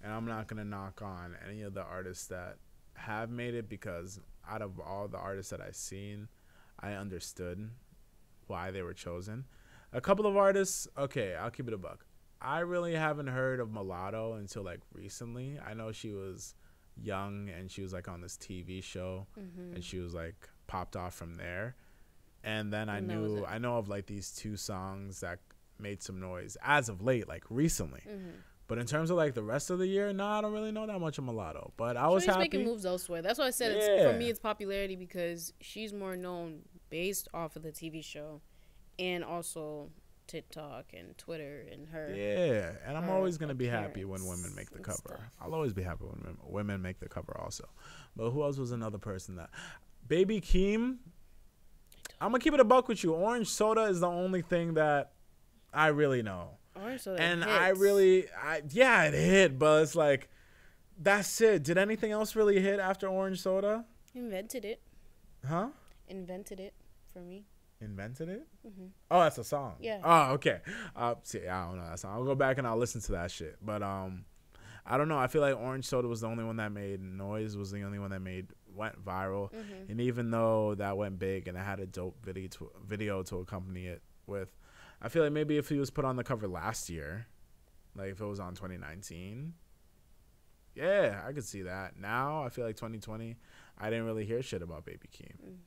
Speaker 2: And I'm not going to knock on any of the artists that have made it, because out of all the artists that I've seen, I understood why they were chosen. A couple of artists, okay, I'll keep it a buck. I really haven't heard of Mulatto until, like, recently. I know she was young and she was, like, on this TV show, mm-hmm. and she was, like, popped off from there. And then I know of, like, these two songs that made some noise as of late, like, recently. Mm-hmm. But in terms of, like, the rest of the year, I don't really know that much of Mulatto. But I was happy. She's making
Speaker 3: moves elsewhere. That's why I said for me it's popularity, because she's more known based off of the TV show and also TikTok and Twitter and her.
Speaker 2: Yeah, and I'm always going to be happy when women make the cover. Stuff. I'll always be happy when women make the cover also. But who else was another person that... Baby Keem, I'm going to keep it a buck with you. Orange Soda is the only thing that I really know.
Speaker 3: Orange Soda
Speaker 2: and
Speaker 3: hits.
Speaker 2: It hit, but it's like, that's it. Did anything else really hit after Orange Soda?
Speaker 3: Invented it.
Speaker 2: Huh?
Speaker 3: Invented it for me.
Speaker 2: Invented it? Mm-hmm. Oh, that's a song.
Speaker 3: Yeah.
Speaker 2: Oh, okay. See, I don't know that song. I'll go back and I'll listen to that shit. But I don't know. I feel like Orange Soda was the only one that made noise. Was the only one that went viral. Mm-hmm. And even though that went big and it had a dope video to accompany it with, I feel like maybe if he was put on the cover last year, like if it was on 2019, yeah, I could see that. Now I feel like 2020, I didn't really hear shit about Baby Keem. Mm.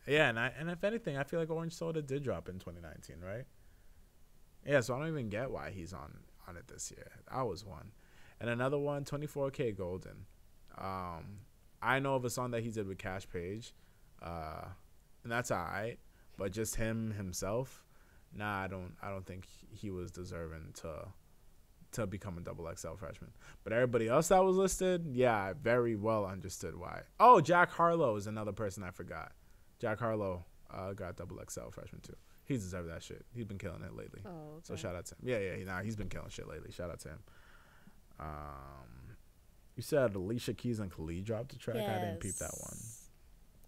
Speaker 2: Yeah, and if anything, I feel like Orange Soda did drop in 2019, right? Yeah, so I don't even get why he's on it this year. That was one. And another one, 24K Golden. I know of a song that he did with Cash Page, and that's all right. But just himself, I don't think he was deserving to become a XXL freshman. But everybody else that was listed, yeah, I very well understood why. Oh, Jack Harlow is another person I forgot. Jack Harlow got XXL freshman too. He deserved that shit. He's been killing it lately. Oh, okay. So shout out to him. Yeah. He's been killing shit lately. Shout out to him. You said Alicia Keys and Khalid dropped the track. Yes. I didn't peep that one.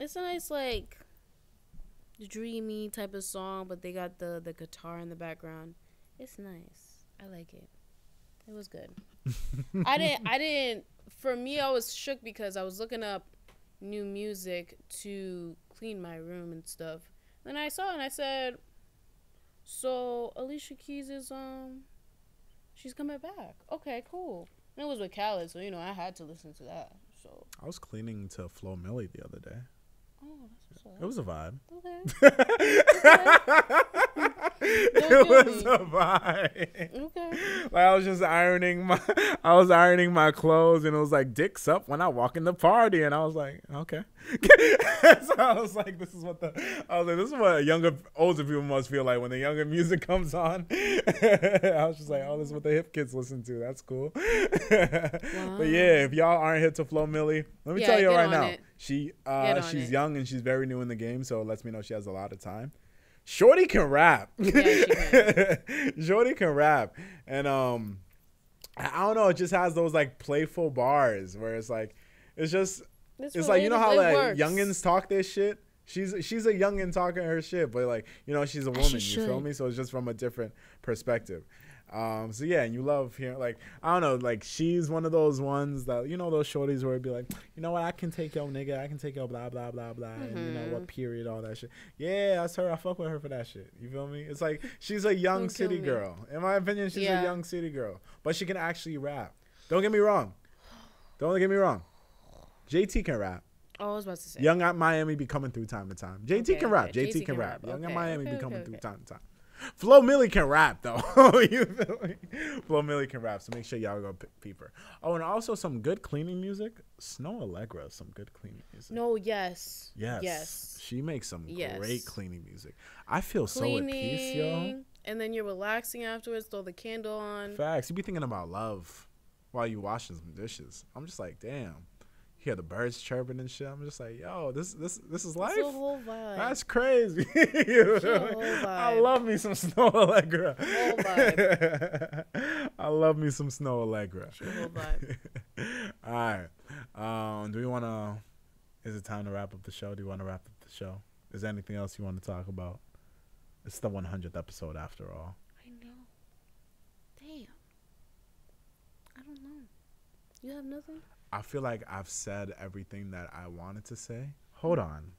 Speaker 3: It's a nice, like, dreamy type of song, but they got the guitar in the background. It's nice. I like it. It was good. I didn't. For me, I was shook because I was looking up new music to clean my room and stuff. Then I saw it and I said, so Alicia Keys is she's coming back. Okay, cool. And it was with Khaled, so I had to listen to that. So
Speaker 2: I was cleaning to Flo Milli the other day.
Speaker 3: Oh, that's what's up.
Speaker 2: It was a vibe.
Speaker 3: Okay.
Speaker 2: It was a vibe.
Speaker 3: Okay.
Speaker 2: Like I was just ironing my clothes, and it was like dicks up when I walk in the party, and I was like, okay. So I was like, this is what older people must feel like when the younger music comes on. I was just like, oh, this is what the hip kids listen to. That's cool. Wow. But yeah, if y'all aren't hit to Flo Milli, let me tell you right now. She's young and she's very new in the game, so it lets me know she has a lot of time. Shorty can rap. Yeah, she can. Shorty can rap. And I don't know, it just has those like playful bars where it's like it's like, you know how like youngins talk this shit? She's a youngin talking her shit, but like, you know, she's a woman. You feel me? So it's just from a different perspective. So yeah, and you love hearing, like, I don't know, like, she's one of those ones that, you know, those shorties where it'd be like, you know what, I can take your nigga, I can take your blah blah blah blah, and you know what, period, all that shit. Yeah, that's her. I fuck with her for that shit. You feel me? It's like she's a young city girl. In my opinion, she's a young city girl, but she can actually rap. Don't get me wrong. JT can rap.
Speaker 3: Oh, I was about to say.
Speaker 2: Young at Miami be coming through time to time. JT can rap. JT can rap. Young at Miami be coming through time to time. Flo Milli can rap though. You feel me? Flo Milli can rap, so make sure y'all go peep her. Oh, and also some good cleaning music. Snow Allegra, some good cleaning music.
Speaker 3: No, yes.
Speaker 2: She makes some great cleaning music. I feel so at peace, yo.
Speaker 3: And then you're relaxing afterwards. Throw the candle on.
Speaker 2: Facts. You be thinking about love while you washing some dishes. I'm just like, damn. Hear the birds chirping and shit. I'm just like, yo, this is life.
Speaker 3: It's a whole vibe.
Speaker 2: That's crazy. It's a whole vibe. I love me some Snow Allegra.
Speaker 3: Whole vibe.
Speaker 2: I love me some Snow Allegra.
Speaker 3: It's a whole vibe.
Speaker 2: All right. Do we want to? Is it time to wrap up the show? Do you want to wrap up the show? Is there anything else you want to talk about? It's the 100th episode after all.
Speaker 3: I know. Damn. I don't know. You have nothing?
Speaker 2: I feel like I've said everything that I wanted to say. Hold on.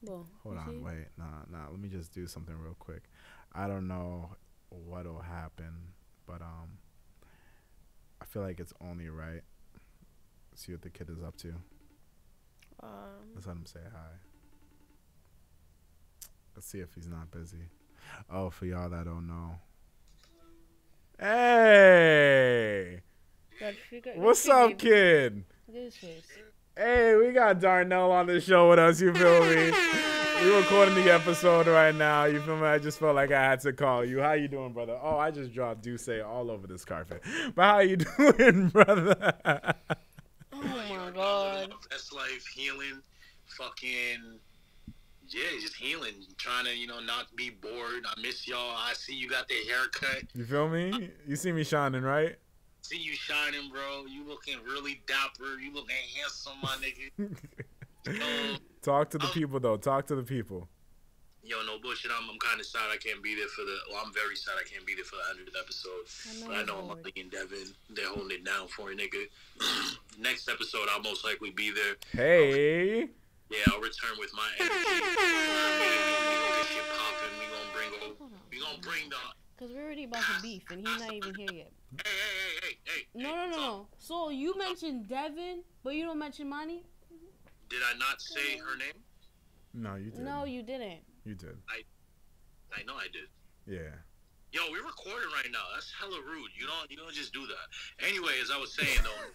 Speaker 3: Well,
Speaker 2: Hold on. Wait. Nah. Let me just do something real quick. I don't know what'll happen, but I feel like it's only right. See what the kid is up to. Let's let him say hi. Let's see if he's not busy. Oh, for y'all that don't know. Hey! What's up, kid?
Speaker 3: Look at his face.
Speaker 2: Hey, we got Darnell on the show with us, you feel me? We're recording the episode right now, you feel me? I just felt like I had to call you. How you doing, brother? Oh, I just dropped Duce all over this carpet. But how you doing, brother?
Speaker 3: Oh, my God.
Speaker 4: That's life, healing, fucking... Yeah, just healing, trying to, you know, not be bored. I miss y'all. I see you got the haircut.
Speaker 2: You feel me? You see me shining, right?
Speaker 4: See you shining, bro. You looking really dapper. You looking handsome, my nigga. Yo,
Speaker 2: Talk to the people, though. Talk to the people.
Speaker 4: Yo, no bullshit. I'm kind of sad I can't be there for the... Well, I'm very sad I can't be there for the 100th episode. I know Molly and Devin, they're holding it down for a nigga. Next episode, I'll most likely be there.
Speaker 2: Hey.
Speaker 4: I'll return with my energy. We gonna get shit popping. We gonna bring the...
Speaker 3: Because we're already about to beef, and he's not even here yet.
Speaker 4: Hey.
Speaker 3: No. So you mentioned Devin, but you don't mention Imani?
Speaker 4: Did I not say her name?
Speaker 2: No, you didn't.
Speaker 3: No, you didn't.
Speaker 2: You did.
Speaker 4: I know I did.
Speaker 2: Yeah.
Speaker 4: Yo, we're recording right now. That's hella rude. You don't just do that. Anyway, as I was saying though,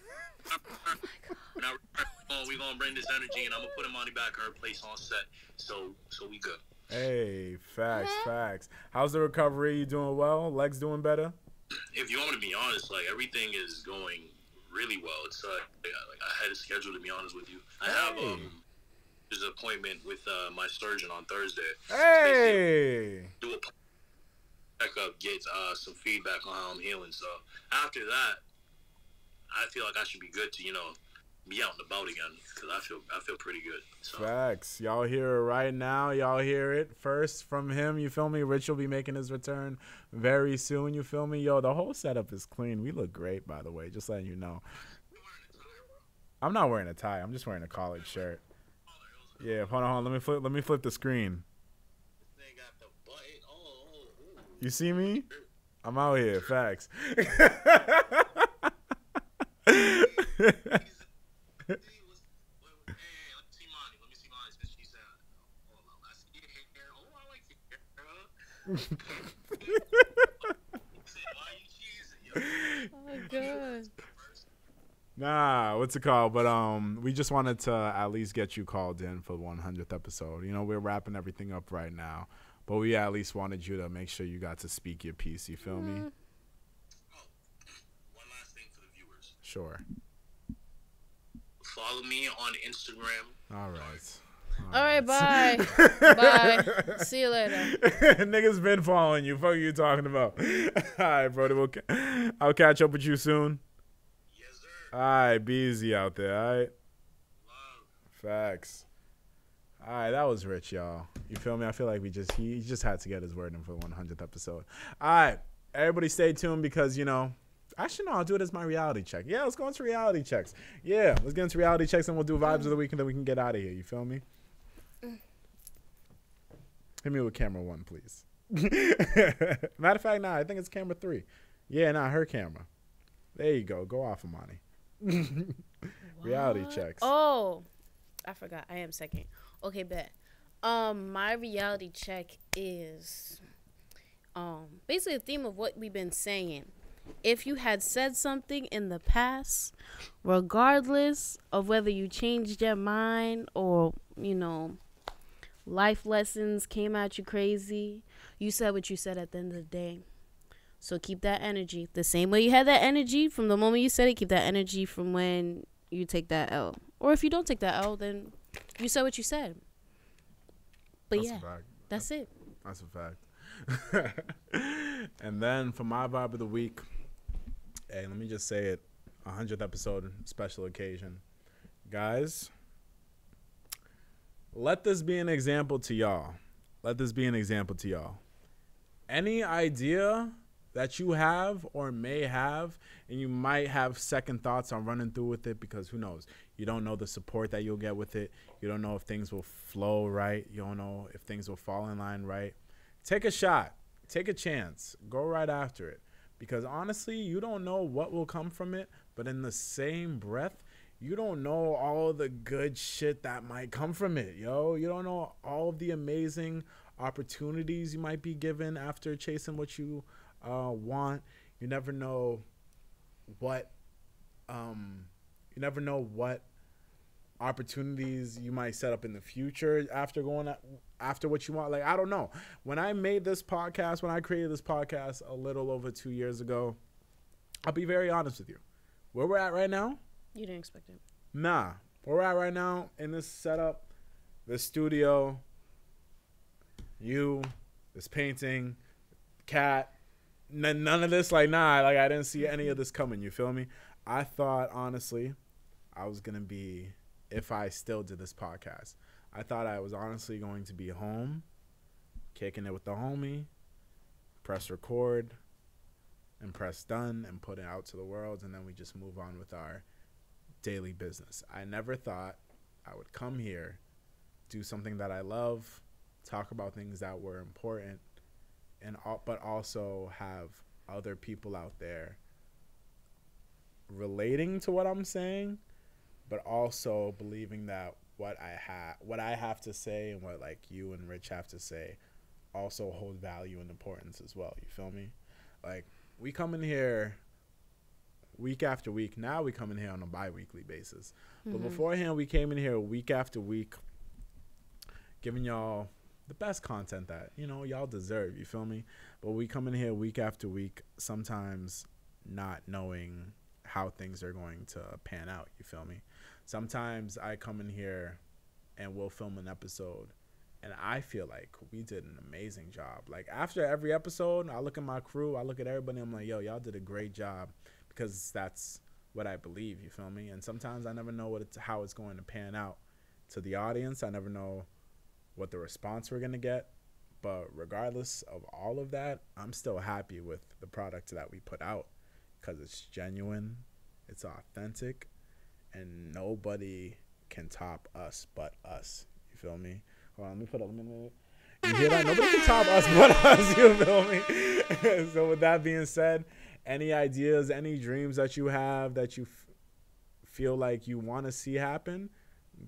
Speaker 4: we're gonna bring this energy, and I'm gonna put Imani back in her place on set. So we good.
Speaker 2: Hey, facts. How's the recovery? You doing well? Legs doing better?
Speaker 4: If you want me to be honest, like everything is going really well. It's like I had a schedule, to be honest with you. I have there's an appointment with my surgeon on Thursday.
Speaker 2: Hey.
Speaker 4: Do a checkup, get some feedback on how I'm healing. So after that, I feel like I should be good to, you know, be out and about again, because I feel pretty good. So.
Speaker 2: Facts. Y'all hear it right now. Y'all hear it first from him. You feel me? Rich will be making his return very soon. You feel me? Yo, the whole setup is clean. We look great, by the way. Just letting you know. I'm not wearing a tie. I'm just wearing a collared shirt. Yeah, hold on. Let me flip the screen. You see me? I'm out here. Facts.
Speaker 3: Oh my God.
Speaker 2: Nah, what's it called? But we just wanted to at least get you called in for the 100th episode. You know, we're wrapping everything up right now, but we at least wanted you to make sure you got to speak your piece. You feel me?
Speaker 4: Oh, one last thing for the viewers.
Speaker 2: Sure.
Speaker 4: Follow me on Instagram.
Speaker 2: All right.
Speaker 3: All right, bye. Bye. See you later.
Speaker 2: Niggas been following you. Fuck are you talking about? All right, brother. I'll catch up with you soon.
Speaker 4: Yes, sir.
Speaker 2: All right, be easy out there, all right?
Speaker 4: Love.
Speaker 2: Facts. All right, that was rich, y'all. You feel me? I feel like he just had to get his word in for the 100th episode. All right, everybody stay tuned because, you know, actually, no, I'll do it as my reality check. Yeah, let's go into reality checks. Yeah, let's get into reality checks and we'll do vibes of the week and then we can get out of here. You feel me? Hit me with camera 1, please. Matter of fact, nah, I think it's camera 3. Yeah, nah, her camera. There you go. Go off, Imani. Reality checks.
Speaker 3: Oh, I forgot. I am second. Okay, bet. My reality check is basically the theme of what we've been saying. If you had said something in the past, regardless of whether you changed your mind or, you know, life lessons came at you crazy, you said what you said at the end of the day. So keep that energy. The same way you had that energy from the moment you said it, keep that energy from when you take that L. Or if you don't take that L, then you said what you said. But
Speaker 2: That's
Speaker 3: yeah,
Speaker 2: a fact.
Speaker 3: that's it.
Speaker 2: That's a fact. And then for my vibe of the week, hey, let me just say it, 100th episode, special occasion. Guys, let this be an example to y'all. Let this be an example to y'all. Any idea that you have or may have, and you might have second thoughts on running through with it because who knows? You don't know the support that you'll get with it. You don't know if things will flow right. You don't know if things will fall in line right. Take a shot. Take a chance. Go right after it. Because honestly, you don't know what will come from it, but in the same breath, you don't know all the good shit that might come from it, yo. You don't know all of the amazing opportunities you might be given after chasing what you want. You never know what opportunities you might set up in the future after going after what you want. Like, I don't know. When I created this podcast a little over 2 years ago, I'll be very honest with you. Where we're at right now,
Speaker 3: You didn't expect it.
Speaker 2: nah. Where we're at right now in this setup, this studio, this painting, cat, none of this, like, nah, like, I didn't see any of this coming, you feel me? I thought, honestly, I was going to be, if I still did this podcast, I thought I was honestly going to be home, kicking it with the homie, press record, and press done, and put it out to the world, and then we just move on with our daily business. I never thought I would come here, do something that I love, talk about things that were important, but also have other people out there relating to what I'm saying, but also believing that what I have to say and what, like, you and Rich have to say also hold value and importance as well. You feel me? Like, we come in here week after week. Now we come in here on a bi-weekly basis. But beforehand, we came in here week after week giving y'all the best content that, you know, y'all deserve. You feel me? But we come in here week after week, sometimes not knowing how things are going to pan out. You feel me? Sometimes I come in here and we'll film an episode and I feel like we did an amazing job. Like, after every episode, I look at my crew, I look at everybody, I'm like, yo, y'all did a great job, because that's what I believe. You feel me? And sometimes I never know how it's going to pan out to the audience. I never know what the response we're going to get. But regardless of all of that, I'm still happy with the product that we put out, because it's genuine, it's authentic, and nobody can top us but us. You feel me? Hold on, let me put up a minute. You hear that? Nobody can top us but us. You feel me? So with that being said, any ideas, any dreams that you have that you feel like you want to see happen,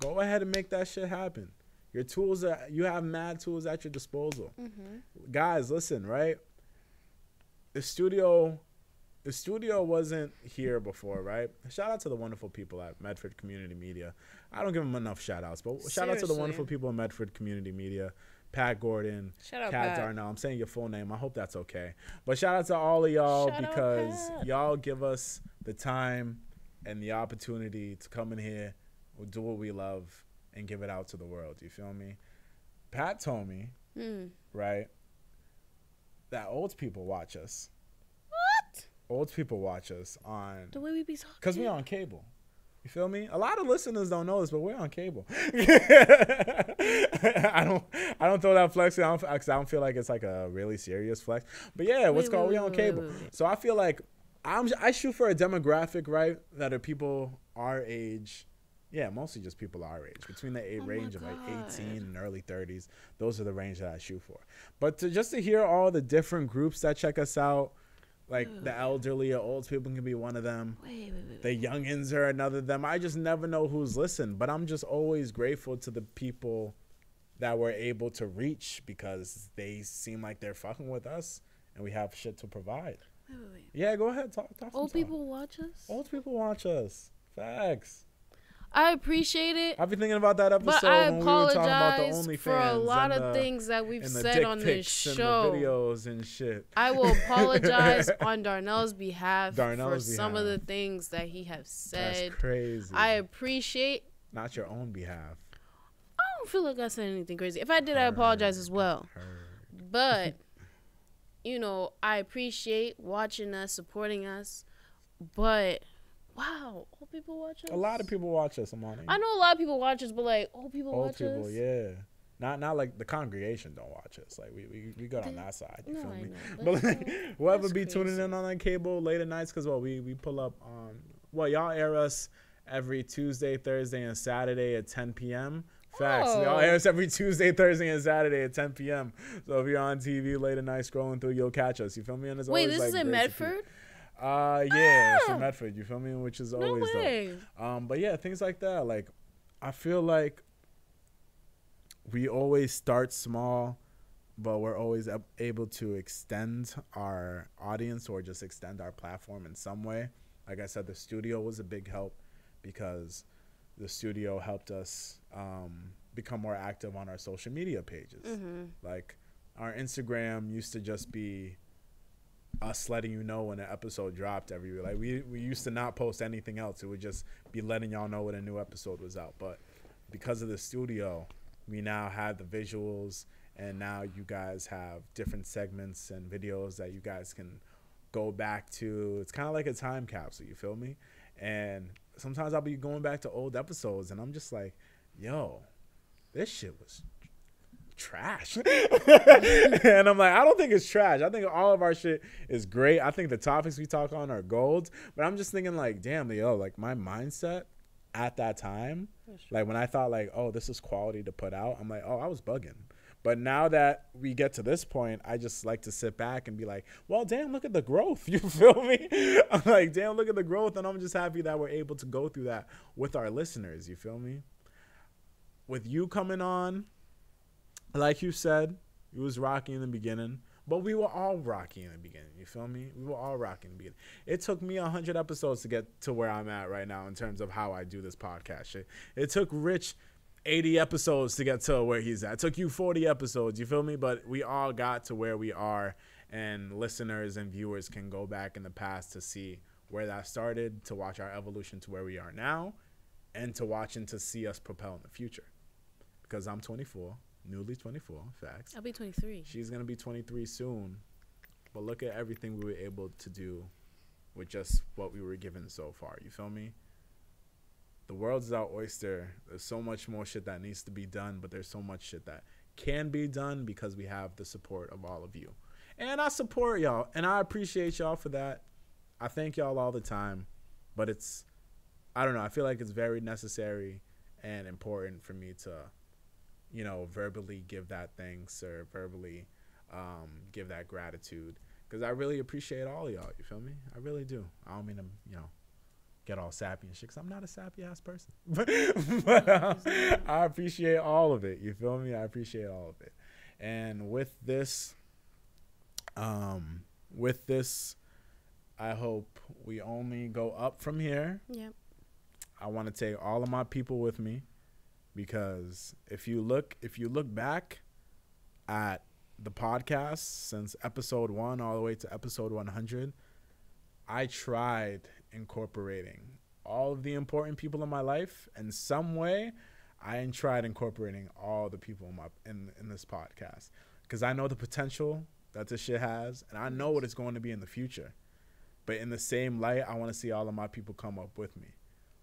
Speaker 2: go ahead and make that shit happen. Your tools, you have mad tools at your disposal. Guys, listen, right? The studio wasn't here before, right? Shout out to the wonderful people at Medford Community Media. I don't give them enough shout outs, but shout out to the wonderful people at Medford Community Media. Pat Gordon, Kat Darnell. I'm saying your full name. I hope that's okay. But shout out to all of y'all, because y'all give us the time and the opportunity to come in here, we'll do what we love, and give it out to the world. You feel me? Pat told me, right, that old people watch us. What? Old people watch us on...
Speaker 3: The way we be talking.
Speaker 2: Because we on cable. You feel me? A lot of listeners don't know this, but we're on cable. I don't throw that flex because I don't feel like it's like a really serious flex. But yeah, we on cable. So I feel like I shoot for a demographic, right, that are people our age. Yeah, mostly just people our age, between the range of like 18 and early 30s. Those are the range that I shoot for. But just to hear all the different groups that check us out, like the elderly or old people can be one of them. The youngins are another them. I just never know who's listened. But I'm just always grateful to the people that we're able to reach because they seem like they're fucking with us and we have shit to provide.
Speaker 3: Wait.
Speaker 2: Yeah, go ahead. Talk.
Speaker 3: Old people watch us?
Speaker 2: Old people watch us. Facts.
Speaker 3: I appreciate it.
Speaker 2: I've been thinking about that episode
Speaker 3: but I
Speaker 2: when we were talking about the
Speaker 3: apologize
Speaker 2: OnlyFans
Speaker 3: for a lot of things that we've said on this show.
Speaker 2: And the videos and shit.
Speaker 3: I will apologize on Darnell's behalf for some of the things that he has said.
Speaker 2: That's crazy.
Speaker 3: I appreciate.
Speaker 2: Not your own behalf.
Speaker 3: I don't feel like I said anything crazy. If I did, I apologize as well. But, you know, I appreciate watching us, supporting us. But, wow, old people watch us?
Speaker 2: A lot of people watch us, Imani.
Speaker 3: I know a lot of people watch us, but, like, old people watch us?
Speaker 2: Old people, yeah. Not like the congregation don't watch us. Like, we got on that side, you feel me? But, like, whoever be tuning in on that cable late at nights, because, we pull up on, y'all air us every Tuesday, Thursday, and Saturday at 10 p.m., Facts. Y'all air us every Tuesday, Thursday, and Saturday at 10 p.m. So if you're on TV late at night scrolling through, you'll catch us. You feel me? And it's
Speaker 3: wait,
Speaker 2: always,
Speaker 3: this is in Medford?
Speaker 2: Yeah, it's in Medford. You feel me? Which is always dope. But yeah, things like that. Like, I feel like we always start small, but we're always able to extend our audience or just extend our platform in some way. Like I said, the studio was a big help because the studio helped us become more active on our social media pages. Like, our Instagram used to just be us letting you know when an episode dropped every week. Like, we used to not post anything else. It would just be letting y'all know when a new episode was out. But because of the studio, we now have the visuals, and now you guys have different segments and videos that you guys can go back to. It's kind of like a time capsule, you feel me? And sometimes I'll be going back to old episodes, and I'm just like, yo, this shit was trash. And I'm like, I don't think it's trash. I think all of our shit is great. I think the topics we talk on are gold. But I'm just thinking, like, damn, yo, like, my mindset at that time, like, when I thought, like, oh, this is quality to put out, I'm like, oh, I was bugging. But now that we get to this point, I just like to sit back and be like, well, damn, look at the growth. You feel me? I'm like, damn, look at the growth. And I'm just happy that we're able to go through that with our listeners. You feel me? With you coming on, like you said, it was rocky in the beginning. But we were all rocky in the beginning. You feel me? We were all rocky in the beginning. It took me 100 episodes to get to where I'm at right now in terms of how I do this podcast shit. It took Rich 80 episodes to get to where he's at. It took you 40 episodes, you feel me? But we all got to where we are, and listeners and viewers can go back in the past to see where that started, to watch our evolution to where we are now, and to watch and to see us propel in the future. Because I'm 24, newly 24, facts.
Speaker 3: I'll be 23.
Speaker 2: She's going to be 23 soon. But look at everything we were able to do with just what we were given so far, you feel me? The world's our oyster. There's so much more shit that needs to be done, but there's so much shit that can be done because we have the support of all of you. And I support y'all, and I appreciate y'all for that. I thank y'all all the time, but it's, I don't know, I feel like it's very necessary and important for me to, you know, verbally give that thanks or verbally give that gratitude, because I really appreciate all of y'all, you feel me? I really do. I don't mean to, you know, get all sappy and shit, because I'm not a sappy ass person. but I appreciate all of it. You feel me? I appreciate all of it. And with this, I hope we only go up from here.
Speaker 3: Yep. I
Speaker 2: want to take all of my people with me, because if you look back at the podcast since episode 1 all the way to episode 100, I tried incorporating all of the important people in my life in some way. I tried incorporating all the people in this podcast, because I know the potential that this shit has, and I know what it's going to be in the future. But in the same light, I want to see all of my people come up with me.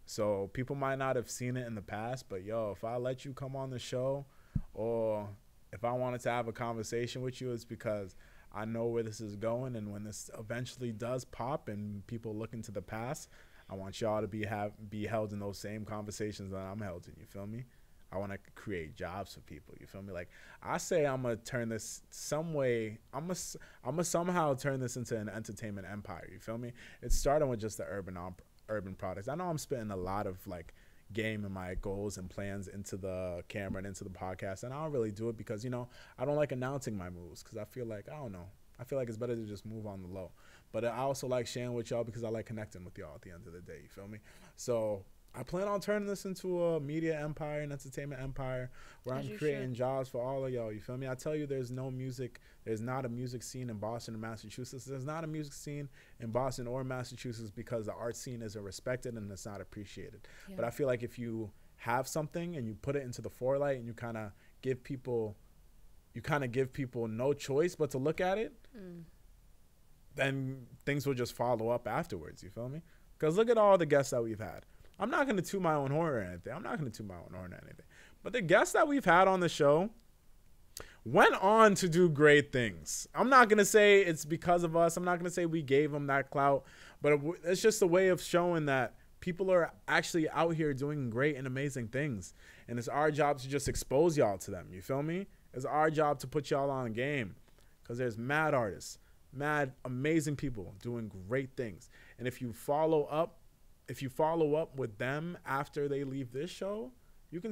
Speaker 2: So people might not have seen it in the past, but yo, if I let you come on the show, or if I wanted to have a conversation with you, it's because I know where this is going. And when this eventually does pop and people look into the past, I want y'all to be held in those same conversations that I'm held in. You feel me? I want to create jobs for people. You feel me? Like, I say I'm going to turn this some way. I'm going to somehow turn this into an entertainment empire. You feel me? It's starting with just the urban products. I know I'm spitting a lot of, like, game and my goals and plans into the camera and into the podcast. And I don't really do it because, you know, I don't like announcing my moves because I feel like, I don't know. I feel like it's better to just move on the low. But I also like sharing with y'all because I like connecting with y'all at the end of the day. You feel me? So I plan on turning this into a media empire, an entertainment empire, where I'm creating jobs for all of y'all. You feel me? I tell you, there's not a music scene in Boston or Massachusetts. There's not a music scene in Boston or Massachusetts because the art scene isn't respected and it's not appreciated. Yeah. But I feel like if you have something and you put it into the forelight and you kind of give people no choice but to look at it, then things will just follow up afterwards. You feel me? Because look at all the guests that we've had. I'm not going to toot my own horn or anything. But the guests that we've had on the show went on to do great things. I'm not going to say it's because of us. I'm not going to say we gave them that clout. But it's just a way of showing that people are actually out here doing great and amazing things. And it's our job to just expose y'all to them. You feel me? It's our job to put y'all on game. Because there's mad artists, mad amazing people doing great things. And if you follow up with them after they leave this show, you can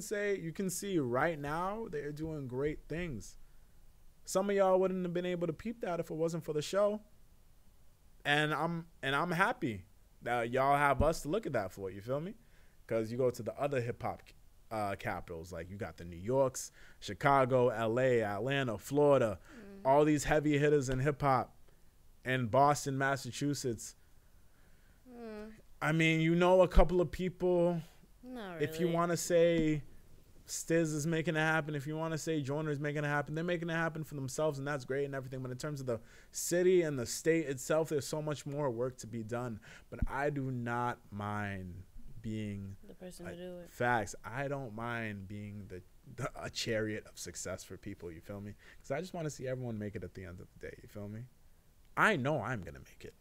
Speaker 2: see right now they're doing great things. Some of y'all wouldn't have been able to peep that if it wasn't for the show. And I'm happy that y'all have us to look at that for. You feel me? Because you go to the other hip hop capitals, like you got the New Yorks, Chicago, LA, Atlanta, Florida, all these heavy hitters in hip hop, and Boston, Massachusetts. I mean, you know, a couple of people.
Speaker 3: Not really.
Speaker 2: If you want to say Stiz is making it happen, if you want to say Joyner is making it happen, they're making it happen for themselves, and that's great and everything. But in terms of the city and the state itself, there's so much more work to be done. But I do not mind being
Speaker 3: the person to do it.
Speaker 2: Facts. I don't mind being a chariot of success for people. You feel me? Because I just want to see everyone make it at the end of the day. You feel me? I know I'm gonna make it,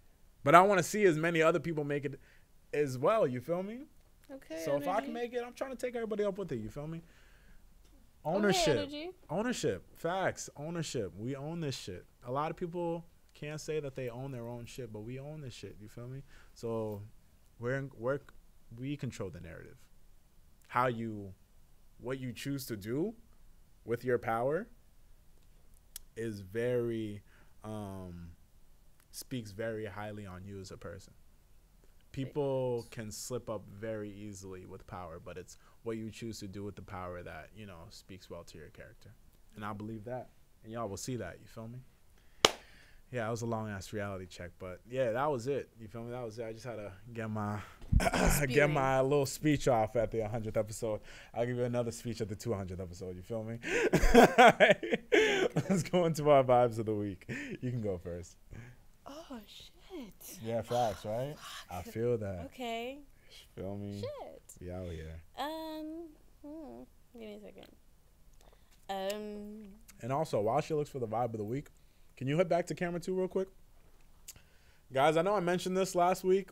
Speaker 2: but I want to see as many other people make it as well. You feel me?
Speaker 3: Okay.
Speaker 2: So if I can make it, I'm trying to take everybody up with it. You feel me? Ownership. Ownership. Facts. Ownership. We own this shit. A lot of people can't say that they own their own shit, but we own this shit. You feel me? So we control the narrative. What you choose to do with your power is very, speaks very highly on you as a person. People can slip up very easily with power, but it's what you choose to do with the power that, you know, speaks well to your character. And I believe that. And y'all will see that. You feel me? Yeah, that was a long-ass reality check. But, yeah, that was it. You feel me? That was it. I just had to get my little speech off at the 100th episode. I'll give you another speech at the 200th episode. You feel me? Let's go into our vibes of the week. You can go first.
Speaker 3: Oh, shit.
Speaker 2: Yeah, facts, right? Fuck. I feel that.
Speaker 3: Okay.
Speaker 2: Feel me?
Speaker 3: Shit.
Speaker 2: We out here.
Speaker 3: Give me a second.
Speaker 2: And also, while she looks for the vibe of the week, can you head back to camera 2 real quick? Guys, I know I mentioned this last week.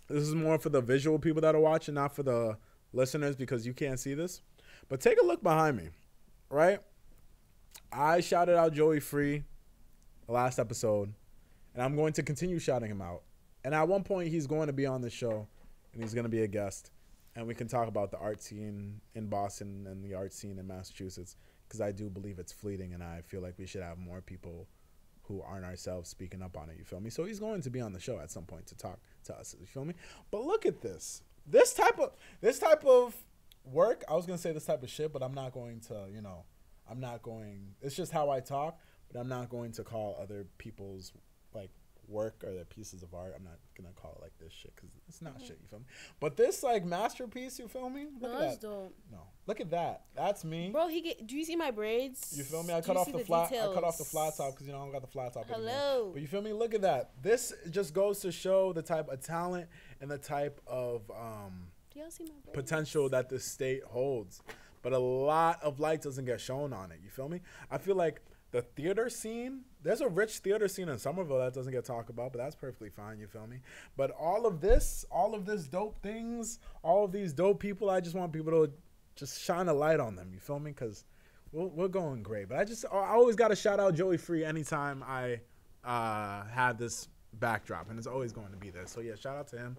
Speaker 2: This is more for the visual people that are watching, not for the listeners because you can't see this. But take a look behind me, right? I shouted out Joey Free the last episode. And I'm going to continue shouting him out. And at one point, he's going to be on the show, and he's going to be a guest. And we can talk about the art scene in Boston and the art scene in Massachusetts, because I do believe it's fleeting, and I feel like we should have more people who aren't ourselves speaking up on it, you feel me? So he's going to be on the show at some point to talk to us, you feel me? But look at this. This type of work, I was going to say this type of shit, but I'm not going to, you know, it's just how I talk, but I'm not going to call other people's like work or their pieces of art. I'm not gonna call it like this shit because it's not shit. You feel me? But this like masterpiece, you feel me? Look at that. Dope. No, look at that. That's me.
Speaker 3: Bro, do you see my braids?
Speaker 2: You feel me? I cut off the flat top because you know I don't got the flat top anymore. But you feel me? Look at that. This just goes to show the type of talent and the type of
Speaker 3: Do y'all see my braids?
Speaker 2: potential that the state holds. But a lot of light doesn't get shown on it. You feel me? I feel like the theater scene, there's a rich theater scene in Somerville that doesn't get talked about, but that's perfectly fine. You feel me? But all of this dope things, all of these dope people, I just want people to just shine a light on them. You feel me? Because we're going great. But I always got to shout out Joey Free anytime I have this backdrop, and it's always going to be there. So yeah, shout out to him,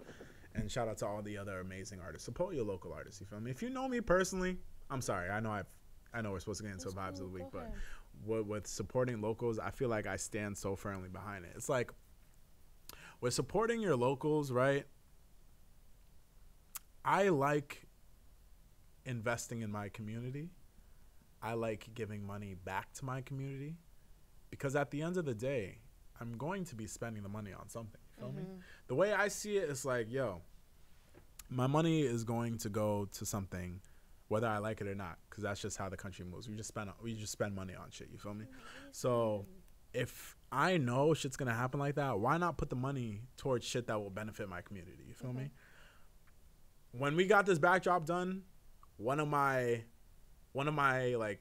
Speaker 2: and shout out to all the other amazing artists. Support your local artists. You feel me? If you know me personally, I'm sorry. I know we're supposed to get into vibes of the week, but with supporting locals, I feel like I stand so firmly behind it. It's like with supporting your locals, right? I like investing in my community. I like giving money back to my community, because at the end of the day, I'm going to be spending the money on something. You feel me? The way I see it is like, yo, my money is going to go to something, whether I like it or not, because that's just how the country moves. We just spend money on shit. You feel me? So if I know shit's gonna happen like that, why not put the money towards shit that will benefit my community? You feel me? When we got this backdrop done, my only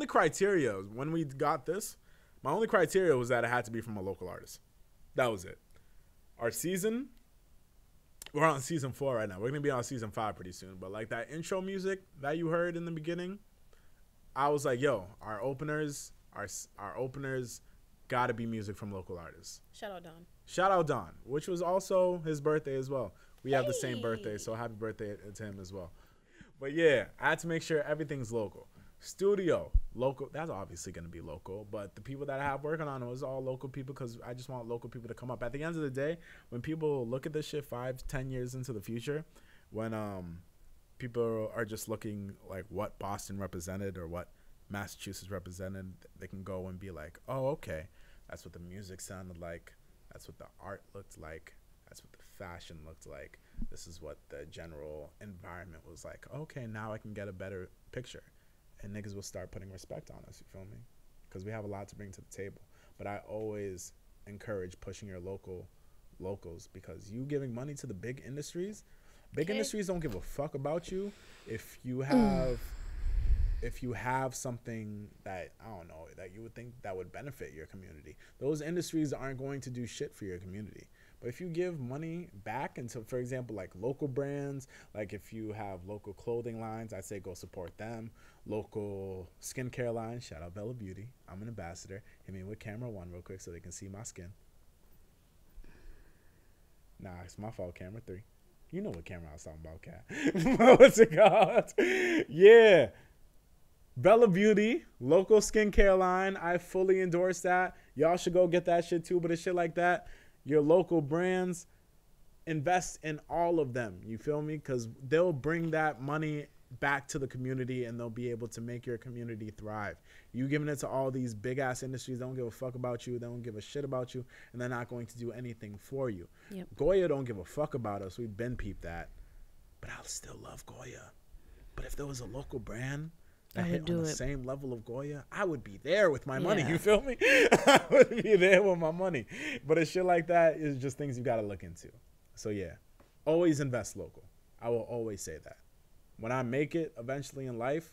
Speaker 2: criteria when we got this, my only criteria was that it had to be from a local artist. That was it. Our season, we're on season 4 right now. We're gonna be on season 5 pretty soon. But like that intro music that you heard in the beginning, I was like, yo, our openers gotta be music from local artists. Shout out Don, which was also his birthday as well. We have the same birthday, so happy birthday to him as well. But yeah, I had to make sure everything's local. Studio, local. That's obviously going to be local. But the people that I have working on it was all local people, because I just want local people to come up. At the end of the day, when people look at this shit 5-10 years into the future, when people are just looking like what Boston represented or what Massachusetts represented, they can go and be like, oh, okay, that's what the music sounded like. That's what the art looked like. That's what the fashion looked like. This is what the general environment was like. Okay, now I can get a better picture. And niggas will start putting respect on us, you feel me? Because we have a lot to bring to the table. But I always encourage pushing your locals, because you giving money to the big industries, industries don't give a fuck about you if you have something that, I don't know, that you would think that would benefit your community. Those industries aren't going to do shit for your community. But if you give money back into, for example, like local brands, like if you have local clothing lines, I'd say go support them. Local skincare lines, shout out Bella Beauty. I'm an ambassador. Hit me with camera 1 real quick so they can see my skin. Nah, it's my fault, camera 3. You know what camera I was talking about, cat. What's it called? Yeah. Bella Beauty, local skincare line. I fully endorse that. Y'all should go get that shit too. But it's shit like that. Your local brands, invest in all of them. You feel me? Because they'll bring that money back to the community, and they'll be able to make your community thrive. You giving it to all these big ass industries, they don't give a fuck about you. They don't give a shit about you, and they're not going to do anything for you. Yep. Goya don't give a fuck about us. We've been peeped that. But I'll still love Goya. But if there was a local brand that hit on the same level of Goya, I would be there with my money. You feel me? I would be there with my money. But it's shit like that is just things you got to look into. So yeah, always invest local. I will always say that. When I make it eventually in life,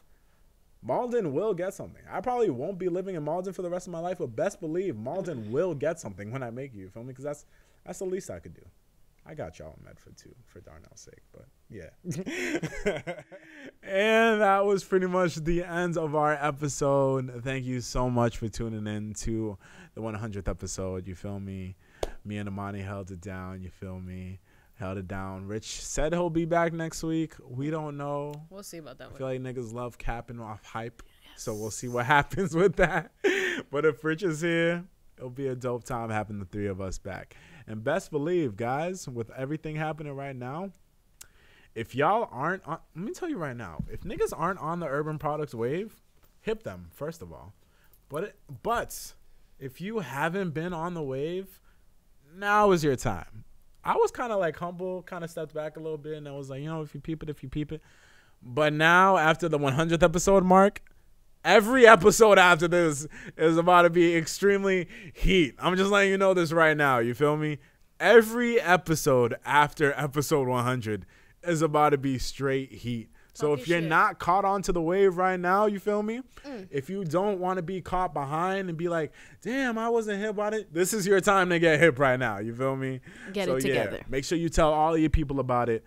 Speaker 2: Malden will get something. I probably won't be living in Malden for the rest of my life, but best believe Malden will get something when I make it. You feel me? Because that's the least I could do. I got y'all in Medford too, for Darnell's sake, but yeah. And that was pretty much the end of our episode. Thank you so much for tuning in to the 100th episode. You feel me? Me and Imani held it down. You feel me? Held it down. Rich said he'll be back next week. We don't know.
Speaker 3: We'll see about that.
Speaker 2: I feel like niggas love capping off hype. Yes. So we'll see what happens with that. But if Rich is here, it'll be a dope time having the 3 of us back. And best believe, guys, with everything happening right now, if y'all aren't on, let me tell you right now, if niggas aren't on the urban products wave, hip them, first of all. But if you haven't been on the wave, now is your time. I was kind of like humble, kind of stepped back a little bit, and I was like, if you peep it. But now, after the 100th episode mark, every episode after this is about to be extremely heat. I'm just letting you know this right now. You feel me? Every episode after episode 100 is about to be straight heat. So
Speaker 3: Talking
Speaker 2: if you're
Speaker 3: shit.
Speaker 2: not caught onto the wave right now, you feel me? If you don't want to be caught behind and be like, damn, I wasn't hip on it, this is your time to get hip right now. You feel me?
Speaker 3: Get
Speaker 2: So,
Speaker 3: it together.
Speaker 2: Yeah, make sure you tell all of your people about it.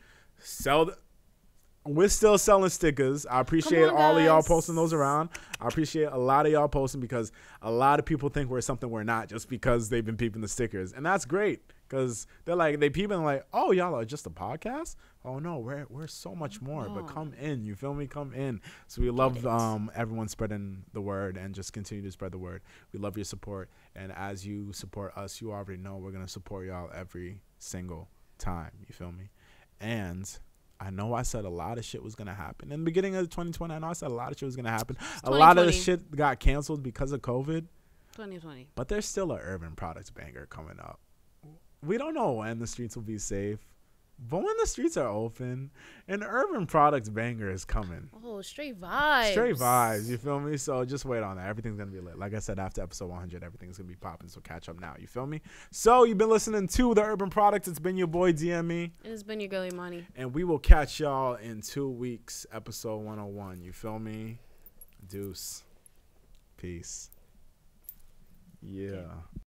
Speaker 2: We're still selling stickers. I appreciate
Speaker 3: on,
Speaker 2: all of y'all
Speaker 3: guys.
Speaker 2: posting those around. I appreciate a lot of y'all posting because a lot of people think we're something we're not just because they've been peeping the stickers. And that's great because they're like, they peeping like, oh, y'all are just a podcast? Oh, no, we're so much more. But come in. You feel me? Come in. So we love everyone spreading the word and just continue to spread the word. We love your support. And as you support us, you already know we're going to support y'all every single time. You feel me? And I know I said a lot of shit was going to happen. In the beginning of 2020, I know I said a lot of shit was going to happen. A lot of the shit got canceled because of COVID.
Speaker 3: 2020.
Speaker 2: But there's still an urban products banger coming up. We don't know when the streets will be safe. But when the streets are open, an urban products banger is coming.
Speaker 3: Oh, straight vibes.
Speaker 2: Straight vibes, you feel me? So just wait on that. Everything's going to be lit. Like I said, after episode 100, everything's going to be popping. So catch up now, you feel me? So you've been listening to The Urban Products. It's been your boy, DME.
Speaker 3: It's been your girl, Imani.
Speaker 2: And we will catch y'all in 2 weeks, episode 101. You feel me? Deuce. Peace. Yeah. Okay.